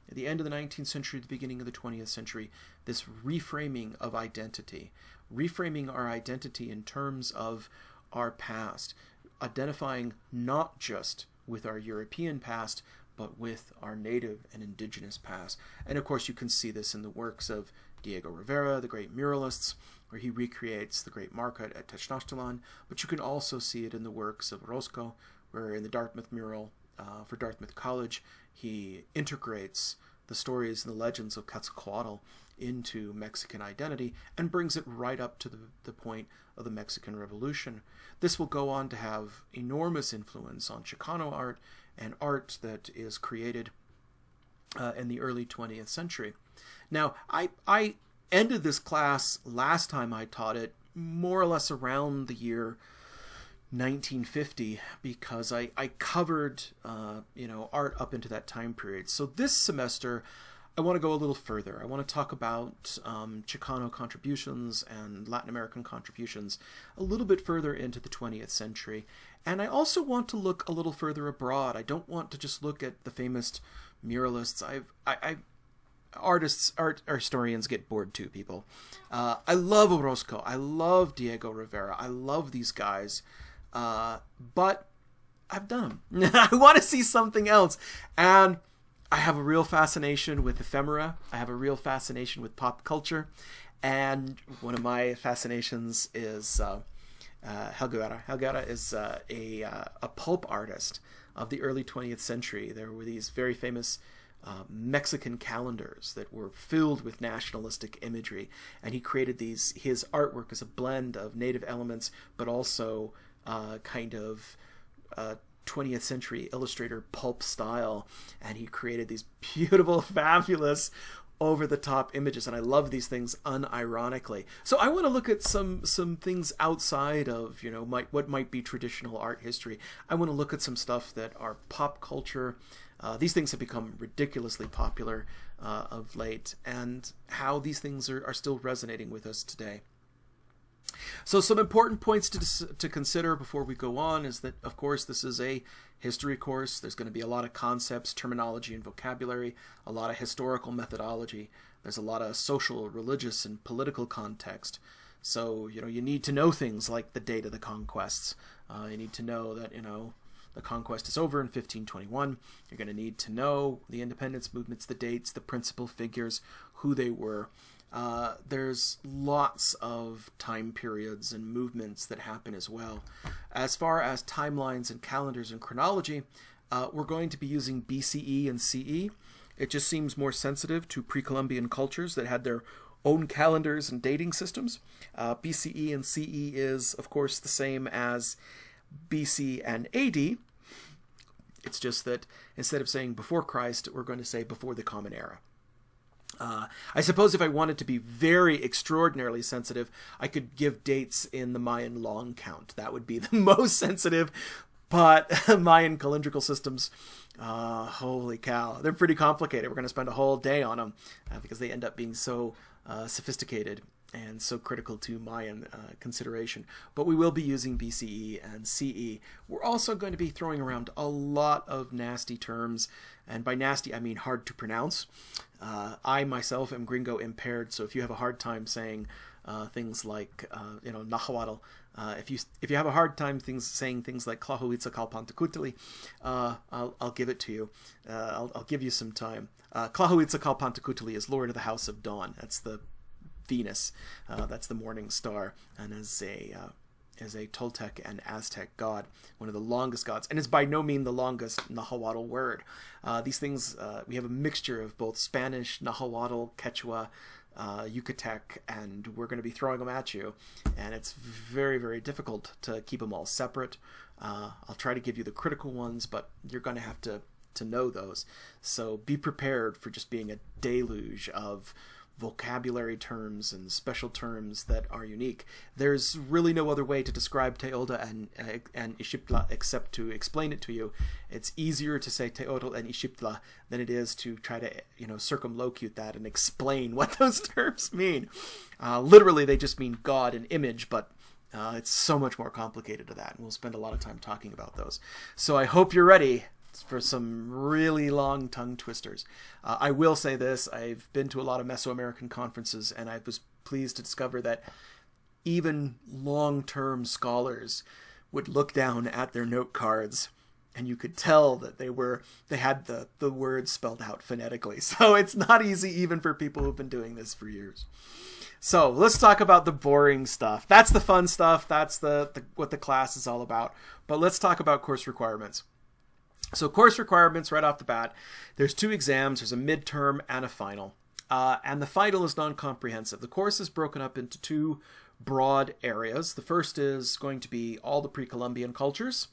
Speaker 1: At the end of the 19th century, the beginning of the 20th century, this reframing of identity, reframing our identity in terms of our past, identifying not just with our European past, but with our native and indigenous past. And of course you can see this in the works of Diego Rivera, the great muralists, where he recreates the great market at Tenochtitlan, but you can also see it in the works of Orozco, where in the Dartmouth mural for Dartmouth College, he integrates the stories and the legends of Quetzalcoatl into Mexican identity and brings it right up to the point of the Mexican Revolution. This will go on to have enormous influence on Chicano art and art that is created in the early 20th century. Now, I ended this class last time I taught it more or less around the year 1950 because I covered art up into that time period. So this semester I want to go a little further. I want to talk about Chicano contributions and Latin American contributions a little bit further into the 20th century. And I also want to look a little further abroad. I don't want to just look at the famous muralists. Art historians get bored too, people. I love Orozco. I love Diego Rivera. I love these guys. But I've done them. I want to see something else. And I have a real fascination with ephemera. I have a real fascination with pop culture. And one of my fascinations is Helguera. Helguera is a pulp artist of the early 20th century. There were these very famous Mexican calendars that were filled with nationalistic imagery. And he created his artwork as a blend of native elements, but also kind of 20th century illustrator pulp style, and he created these beautiful, fabulous, over-the-top images, and I love these things unironically. So I want to look at some things outside of what might be traditional art history. I want to look at some stuff that are pop culture. These things have become ridiculously popular of late, and how these things are still resonating with us today. So some important points to consider before we go on is that, of course, this is a history course. There's going to be a lot of concepts, terminology, and vocabulary, a lot of historical methodology. There's a lot of social, religious, and political context. So, you need to know things like the date of the conquests. You need to know that, the conquest is over in 1521. You're going to need to know the independence movements, the dates, the principal figures, who they were. There's lots of time periods and movements that happen as well. As far as timelines and calendars and chronology, we're going to be using BCE and CE. It just seems more sensitive to pre-Columbian cultures that had their own calendars and dating systems. BCE and CE is, of course, the same as BC and AD. It's just that instead of saying before Christ, we're going to say before the Common Era. I suppose if I wanted to be very extraordinarily sensitive, I could give dates in the Mayan long count. That would be the most sensitive. But Mayan calendrical systems, holy cow, they're pretty complicated. We're going to spend a whole day on them because they end up being so sophisticated and so critical to Mayan consideration. But we will be using BCE and CE. We're also going to be throwing around a lot of nasty terms, and by nasty I mean hard to pronounce. I myself am gringo impaired, so if you have a hard time saying things like Nahuatl, if you have a hard time saying things like Tlahuitzalcalpantecuhtli, I'll give it to you. I'll give you some time. Tlahuitzalcalpantecuhtli is Lord of the House of Dawn. That's the Venus. That's the morning star, and is a Toltec and Aztec god, one of the longest gods, and is by no means the longest Nahuatl word. These things, we have a mixture of both Spanish, Nahuatl, Quechua, Yucatec, and we're going to be throwing them at you, and it's very, very difficult to keep them all separate. I'll try to give you the critical ones, but you're going to have to know those. So be prepared for just being a deluge of vocabulary terms and special terms that are unique. There's really no other way to describe Teotl and Ixiptla except to explain it to you. It's easier to say Teotl and Ixiptla than it is to try to circumlocute that and explain what those terms mean. Literally, they just mean God and image, but it's so much more complicated to that, and we'll spend a lot of time talking about those. So I hope you're ready for some really long tongue twisters. I will say this, I've been to a lot of Mesoamerican conferences, and I was pleased to discover that even long-term scholars would look down at their note cards, and you could tell that they had the words spelled out phonetically. So it's not easy even for people who've been doing this for years. So let's talk about the boring stuff. That's the fun stuff. That's what the class is all about. But let's talk about course requirements. So course requirements right off the bat, there's 2 exams. There's a midterm and a final. And the final is non-comprehensive. The course is broken up into 2 broad areas. The first is going to be all the pre-Columbian cultures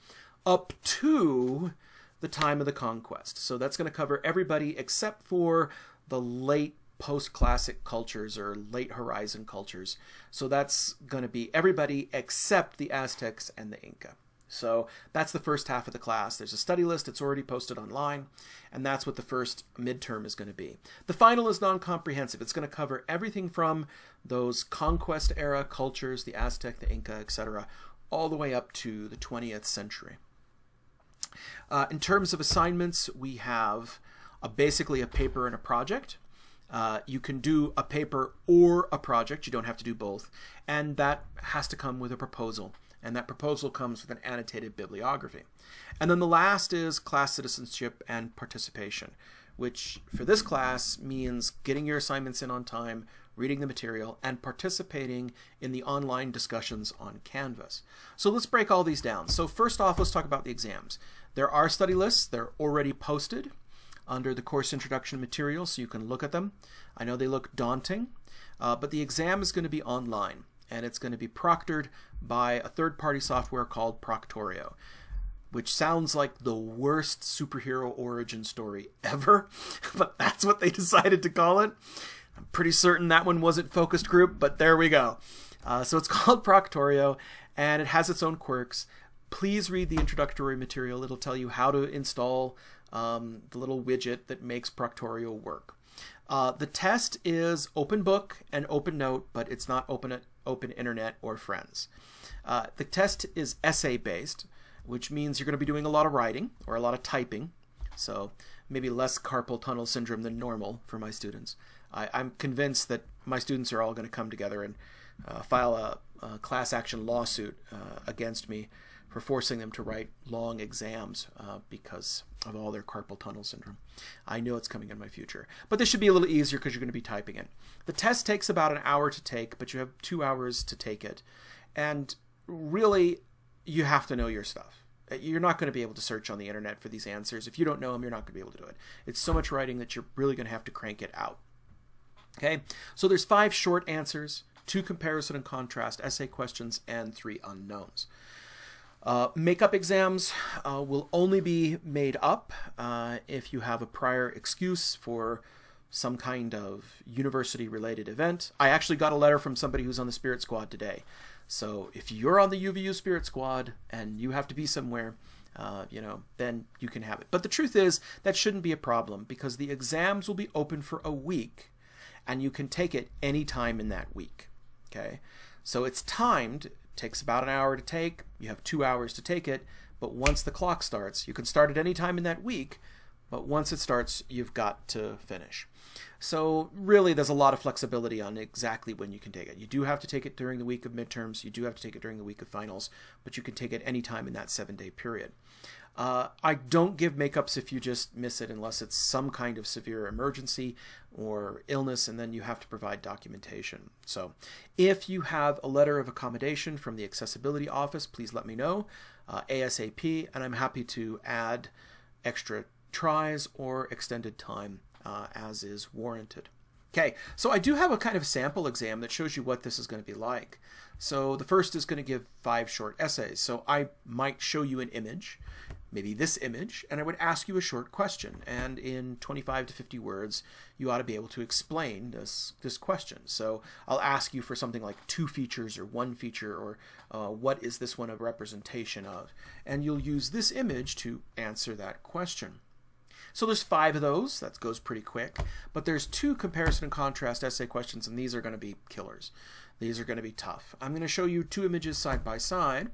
Speaker 1: up to the time of the conquest. So that's going to cover everybody except for the late post-classic cultures or late horizon cultures. So that's going to be everybody except the Aztecs and the Inca. So that's the first half of the class. There's a study list. It's already posted online, and that's what the first midterm is going to be. The final is non-comprehensive. It's going to cover everything from those conquest era cultures, the Aztec, the Inca, etc., all the way up to the 20th century. In terms of assignments, we have basically a paper and a project. You can do a paper or a project. You don't have to do both. And that has to come with a proposal. And that proposal comes with an annotated bibliography. And then the last is class citizenship and participation, which for this class means getting your assignments in on time, reading the material, and participating in the online discussions on Canvas. So let's break all these down. So first off, let's talk about the exams. There are study lists. They're already posted under the course introduction material, so you can look at them. I know they look daunting, but the exam is going to be online. And it's going to be proctored by a third-party software called Proctorio, which sounds like the worst superhero origin story ever, but that's what they decided to call it. I'm pretty certain that one wasn't focus group, but there we go. So it's called Proctorio, and it has its own quirks. Please read the introductory material. It'll tell you how to install the little widget that makes Proctorio work. The test is open book and open note, but it's not open internet or friends. The test is essay-based, which means you're going to be doing a lot of writing or a lot of typing, so maybe less carpal tunnel syndrome than normal for my students. I'm convinced that my students are all going to come together and file a class action lawsuit against me for forcing them to write long exams because of all their carpal tunnel syndrome. I know it's coming in my future. But this should be a little easier because you're going to be typing it. The test takes about an hour to take, but you have 2 hours to take it. And really, you have to know your stuff. You're not going to be able to search on the internet for these answers. If you don't know them, you're not going to be able to do it. It's so much writing that you're really going to have to crank it out. Okay, so there's 5 short answers, 2 comparison and contrast essay questions, and 3 unknowns. Makeup exams will only be made up if you have a prior excuse for some kind of university-related event. I actually got a letter from somebody who's on the Spirit Squad today. So if you're on the UVU Spirit Squad and you have to be somewhere, then you can have it. But the truth is, that shouldn't be a problem because the exams will be open for a week and you can take it any time in that week. Okay? So it's timed. It takes about an hour to take. You have 2 hours to take it. But once the clock starts, you can start at any time in that week. But once it starts, you've got to finish. So really, there's a lot of flexibility on exactly when you can take it. You do have to take it during the week of midterms. You do have to take it during the week of finals. But you can take it any time in that 7-day period. I don't give makeups if you just miss it unless it's some kind of severe emergency or illness, and then you have to provide documentation. So if you have a letter of accommodation from the accessibility office, please let me know ASAP, and I'm happy to add extra tries or extended time as is warranted. Okay, so I do have a kind of sample exam that shows you what this is going to be like. So the first is going to give 5 short essays. So I might show you an image, maybe this image, and I would ask you a short question. And in 25 to 50 words, you ought to be able to explain this question. So I'll ask you for something like 2 features or 1 feature, or what is this one a representation of? And you'll use this image to answer that question. So there's 5 of those. That goes pretty quick. But there's 2 comparison and contrast essay questions, and these are going to be killers. These are going to be tough. I'm going to show you 2 images side by side,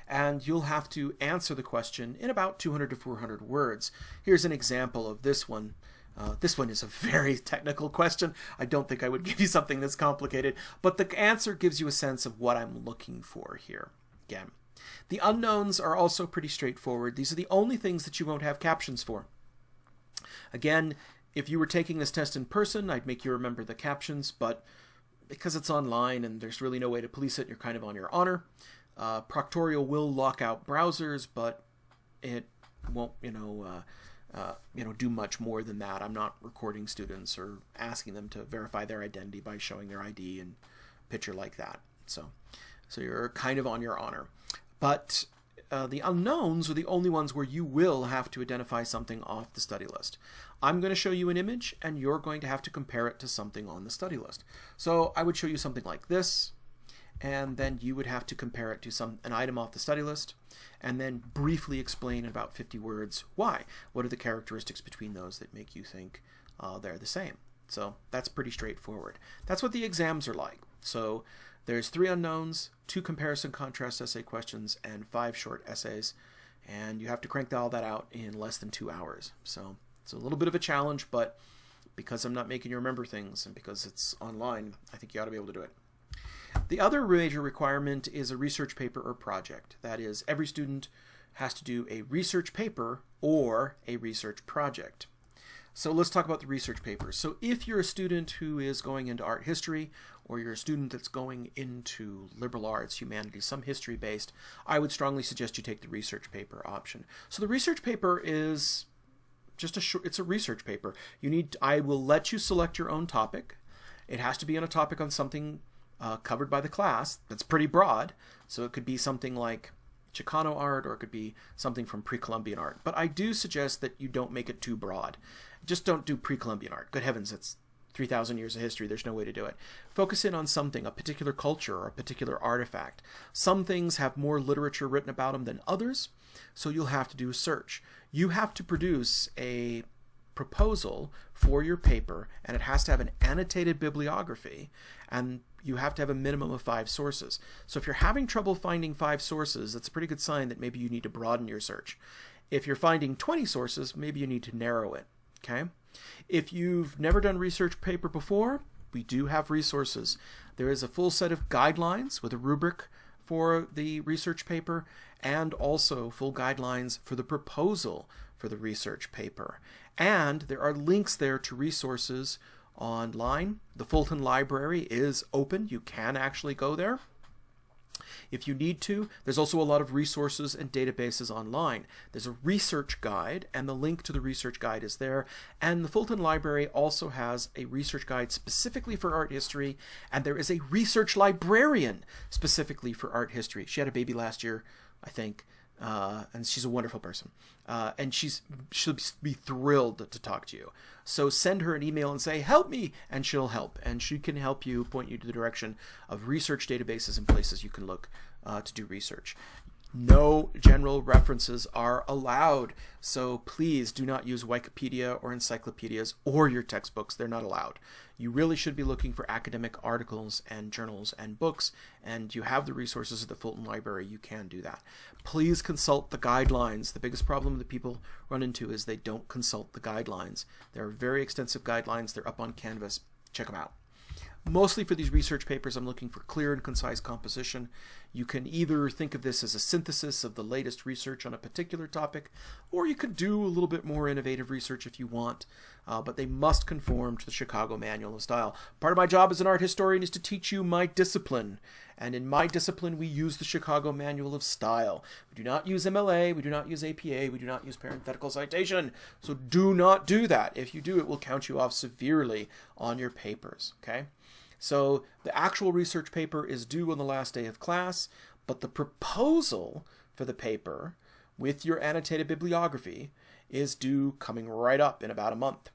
Speaker 1: and you'll have to answer the question in about 200 to 400 words. Here's an example of this one. This one is a very technical question. I don't think I would give you something this complicated, but the answer gives you a sense of what I'm looking for here. Again, the unknowns are also pretty straightforward. These are the only things that you won't have captions for. Again, if you were taking this test in person, I'd make you remember the captions, but because it's online and there's really no way to police it, you're kind of on your honor. Proctorial will lock out browsers, but it won't, do much more than that. I'm not recording students or asking them to verify their identity by showing their ID and picture like that. So you're kind of on your honor. But the unknowns are the only ones where you will have to identify something off the study list. I'm going to show you an image, and you're going to have to compare it to something on the study list. So I would show you something like this, and then you would have to compare it to an item off the study list, and then briefly explain in about 50 words why. What are the characteristics between those that make you think they're the same? So that's pretty straightforward. That's what the exams are like. So there's 3 unknowns, 2 comparison contrast essay questions, and 5 short essays, and you have to crank all that out in less than 2 hours. So it's a little bit of a challenge, but because I'm not making you remember things and because it's online, I think you ought to be able to do it. The other major requirement is a research paper or project. That is, every student has to do a research paper or a research project. So let's talk about the research paper. So if you're a student who is going into art history, or you're a student that's going into liberal arts, humanities, some history based, I would strongly suggest you take the research paper option. So the research paper is just it's a research paper. I will let you select your own topic. It has to be on a topic on something covered by the class that's pretty broad. So it could be something like Chicano art, or it could be something from Pre-Columbian art. But I do suggest that you don't make it too broad. Just don't do Pre-Columbian art. Good heavens, it's 3,000 years of history. There's no way to do it. Focus in on something, a particular culture or a particular artifact. Some things have more literature written about them than others, so you'll have to do a search. You have to produce a proposal for your paper, and it has to have an annotated bibliography, and you have to have a minimum of 5 sources. So if you're having trouble finding 5 sources, that's a pretty good sign that maybe you need to broaden your search. If you're finding 20 sources, maybe you need to narrow it. Okay? If you've never done research paper before, we do have resources. There is a full set of guidelines with a rubric for the research paper, and also full guidelines for the proposal for the research paper. And there are links there to resources online. The Fulton Library is open. You can actually go there if you need to. There's also a lot of resources and databases online. There's a research guide, and the link to the research guide is there. And the Fulton Library also has a research guide specifically for art history, and there is a research librarian specifically for art history. She had a baby last year, I think. and she's a wonderful person. And she'll be thrilled to talk to you. So send her an email and say, help me, and she'll help. And she can help you, point you to the direction of research databases and places you can look to do research. No general references are allowed, so please do not use Wikipedia or encyclopedias or your textbooks. They're not allowed. You really should be looking for academic articles and journals and books, and you have the resources at the Fulton Library. You can do that. Please consult the guidelines. The biggest problem that people run into is they don't consult the guidelines. There are very extensive guidelines. They're up on Canvas. Check them out. Mostly for these research papers, I'm looking for clear and concise composition. You can either think of this as a synthesis of the latest research on a particular topic, or you could do a little bit more innovative research if you want, but they must conform to the Chicago Manual of Style. Part of my job as an art historian is to teach you my discipline, and in my discipline we use the Chicago Manual of Style. We do not use MLA, we do not use APA, we do not use parenthetical citation, so do not do that. If you do, it will count you off severely on your papers, okay? So the actual research paper is due on the last day of class, but the proposal for the paper with your annotated bibliography is due coming right up in about a month,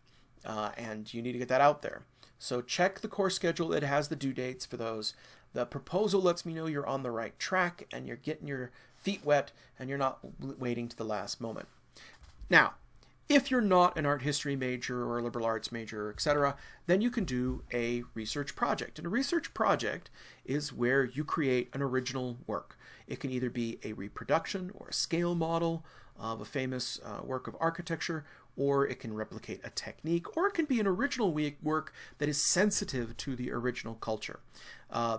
Speaker 1: and you need to get that out there. So check the course schedule. It has the due dates for those. The proposal lets me know you're on the right track and you're getting your feet wet and you're not waiting to the last moment. Now, if you're not an art history major or a liberal arts major, etc., then you can do a research project. And a research project is where you create an original work. It can either be a reproduction or a scale model of a famous work of architecture, or it can replicate a technique, or it can be an original work that is sensitive to the original culture.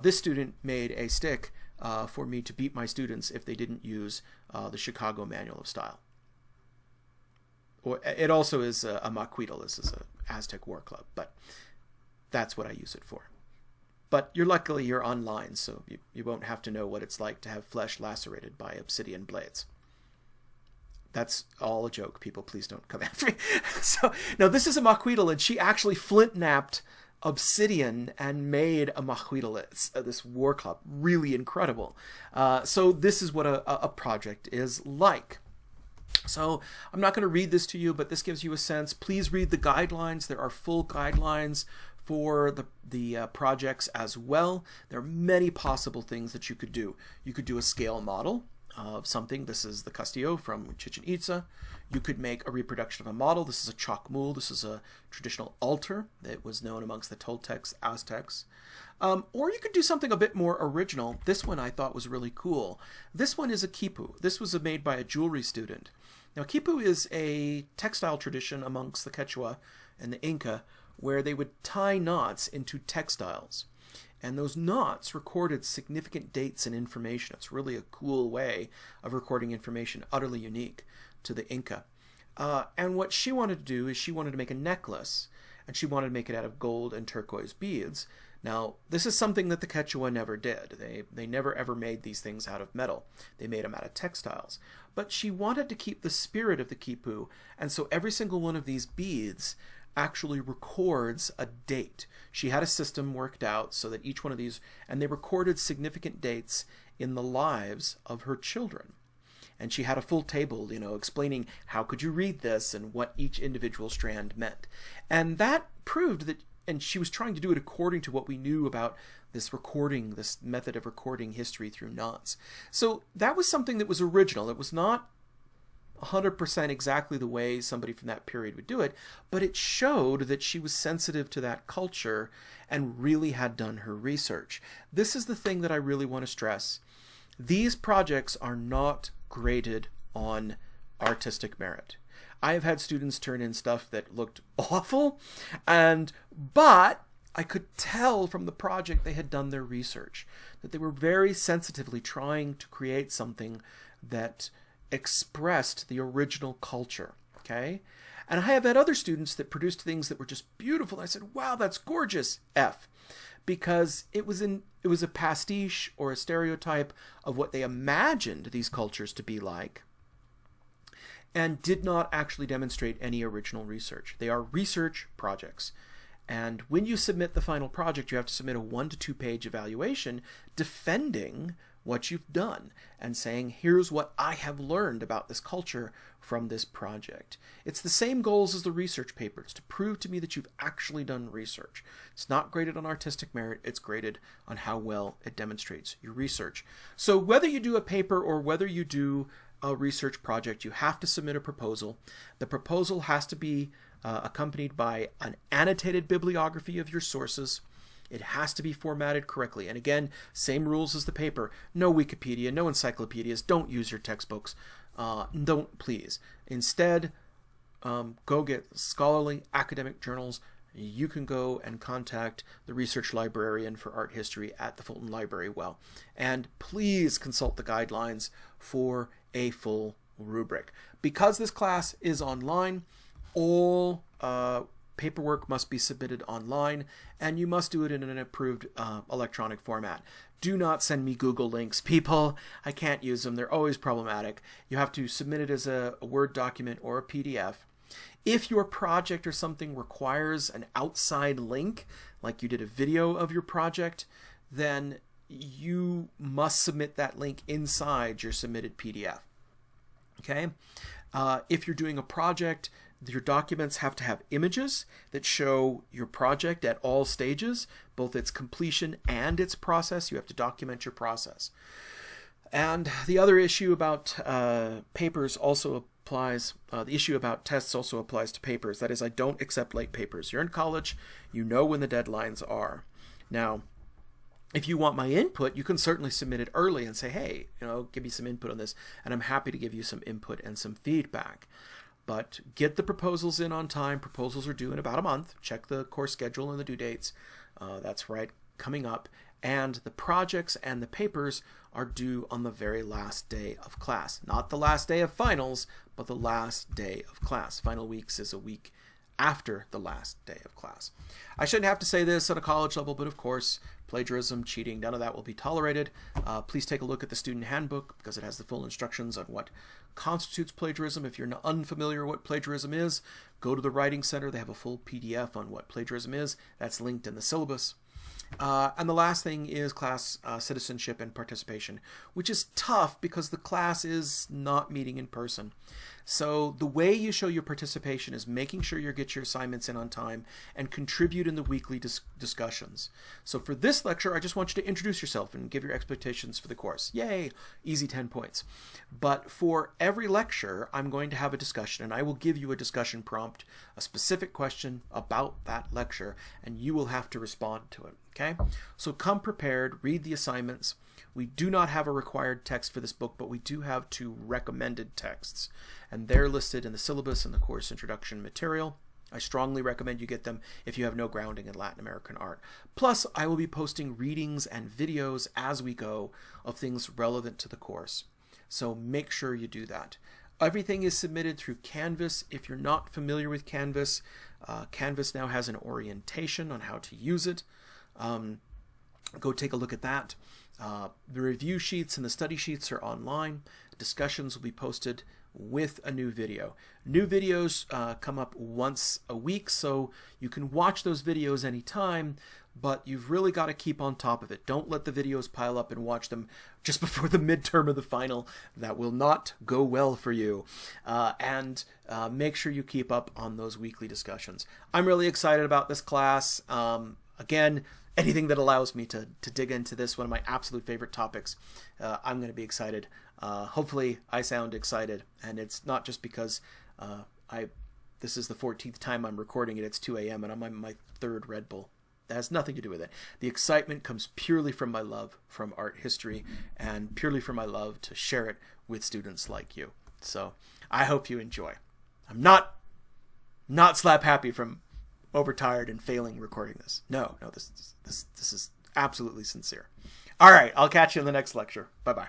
Speaker 1: This student made a stick for me to beat my students if they didn't use the Chicago Manual of Style. Or it also is a maquidal. This is an Aztec war club, but that's what I use it for. But luckily you're online, so you won't have to know what it's like to have flesh lacerated by obsidian blades. That's all a joke, people. Please don't come after me. So, no, this is a maquidal, and she actually flint-knapped obsidian and made a maquidal. It's this war club. Really incredible. So this is what a project is like. So I'm not going to read this to you, but this gives you a sense. Please read the guidelines. There are full guidelines for the projects as well. There are many possible things that you could do. You could do a scale model of something. This is the Castillo from Chichen Itza. You could make a reproduction of a model. This is a chocmul. This is a traditional altar that was known amongst the Toltecs, Aztecs. Or you could do something a bit more original. This one I thought was really cool. This one is a Kippu. This was made by a jewelry student. Now, Kippu is a textile tradition amongst the Quechua and the Inca where they would tie knots into textiles. And those knots recorded significant dates and information. It's really a cool way of recording information, utterly unique to the Inca. And what she wanted to do is she wanted to make a necklace, and she wanted to make it out of gold and turquoise beads. Now, this is something that the Quechua never did. They never ever made these things out of metal. They made them out of textiles. But she wanted to keep the spirit of the Kippu, and so every single one of these beads actually records a date. She had a system worked out so that each one of these, and they recorded significant dates in the lives of her children. And she had a full table, explaining how could you read this and what each individual strand meant. And that proved that, and she was trying to do it according to what we knew about this recording, this method of recording history through knots. So that was something that was original. It was not 100% exactly the way somebody from that period would do it, but it showed that she was sensitive to that culture and really had done her research. This is the thing that I really want to stress. These projects are not graded on artistic merit. I have had students turn in stuff that looked awful, but I could tell from the project they had done their research, that they were very sensitively trying to create something that expressed the original culture, okay? And I have had other students that produced things that were just beautiful. I said, wow, that's gorgeous, F. Because it was a pastiche or a stereotype of what they imagined these cultures to be like, and did not actually demonstrate any original research. They are research projects. And when you submit the final project, you have to submit a 1 to 2 page evaluation defending what you've done and saying, here's what I have learned about this culture from this project. It's the same goals as the research papers, to prove to me that you've actually done research. It's not graded on artistic merit, it's graded on how well it demonstrates your research. So whether you do a paper or whether you do a research project, you have to submit a proposal. The proposal has to be accompanied by an annotated bibliography of your sources. It has to be formatted correctly. And again, same rules as the paper. No Wikipedia, no encyclopedias. Don't use your textbooks. Don't, please. Instead, go get scholarly academic journals. You can go and contact the research librarian for art history at the Fulton Library Well. And please consult the guidelines for a full rubric. Because this class is online, all paperwork must be submitted online, and you must do it in an approved electronic format. Do not send me Google links, people. I can't use them. They're always problematic. You have to submit it as a Word document or a PDF. If your project or something requires an outside link, like you did a video of your project, then you must submit that link inside your submitted PDF. Okay? If you're doing a project, your documents have to have images that show your project at all stages, both its completion and its process. You have to document your process. And the other issue about papers also applies, the issue about tests also applies to papers. That is, I don't accept late papers. You're in college, you know when the deadlines are. Now, if you want my input, you can certainly submit it early and say, hey, give me some input on this, and I'm happy to give you some input and some feedback. But get the proposals in on time. Proposals are due in about a month. Check the course schedule and the due dates. That's right, coming up. And the projects and the papers are due on the very last day of class. Not the last day of finals, but the last day of class. Final weeks is a week after the last day of class. I shouldn't have to say this at a college level, but of course, plagiarism, cheating, none of that will be tolerated. Please take a look at the student handbook because it has the full instructions on what constitutes plagiarism. If you're unfamiliar what plagiarism is, go to the Writing Center. They have a full PDF on what plagiarism is. That's linked in the syllabus. And the last thing is class citizenship and participation, which is tough because the class is not meeting in person. So the way you show your participation is making sure you get your assignments in on time and contribute in the weekly discussions. So for this lecture, I just want you to introduce yourself and give your expectations for the course. Yay, easy 10 points. But for every lecture, I'm going to have a discussion, and I will give you a discussion prompt, a specific question about that lecture, and you will have to respond to it. Okay? So come prepared, read the assignments. We do not have a required text for this book, but we do have 2 recommended texts, and they're listed in the syllabus and the course introduction material. I strongly recommend you get them if you have no grounding in Latin American art. Plus, I will be posting readings and videos as we go of things relevant to the course. So make sure you do that. Everything is submitted through Canvas. If you're not familiar with Canvas, Canvas now has an orientation on how to use it. Go take a look at that. The review sheets and the study sheets are online. Discussions will be posted with a new video. New videos come up once a week, so you can watch those videos anytime, but you've really got to keep on top of it. Don't let the videos pile up and watch them just before the midterm or the final. That will not go well for you. And make sure you keep up on those weekly discussions. I'm really excited about this class. Again, anything that allows me to dig into this, one of my absolute favorite topics, I'm going to be excited. Hopefully I sound excited, and it's not just because this is the 14th time I'm recording it. It's 2 a.m. and I'm on my 3rd Red Bull. That has nothing to do with it. The excitement comes purely from my love from art history and purely from my love to share it with students like you. So I hope you enjoy. I'm not slap happy from overtired and failing recording this. No, this is absolutely sincere. All right, I'll catch you in the next lecture. Bye-bye.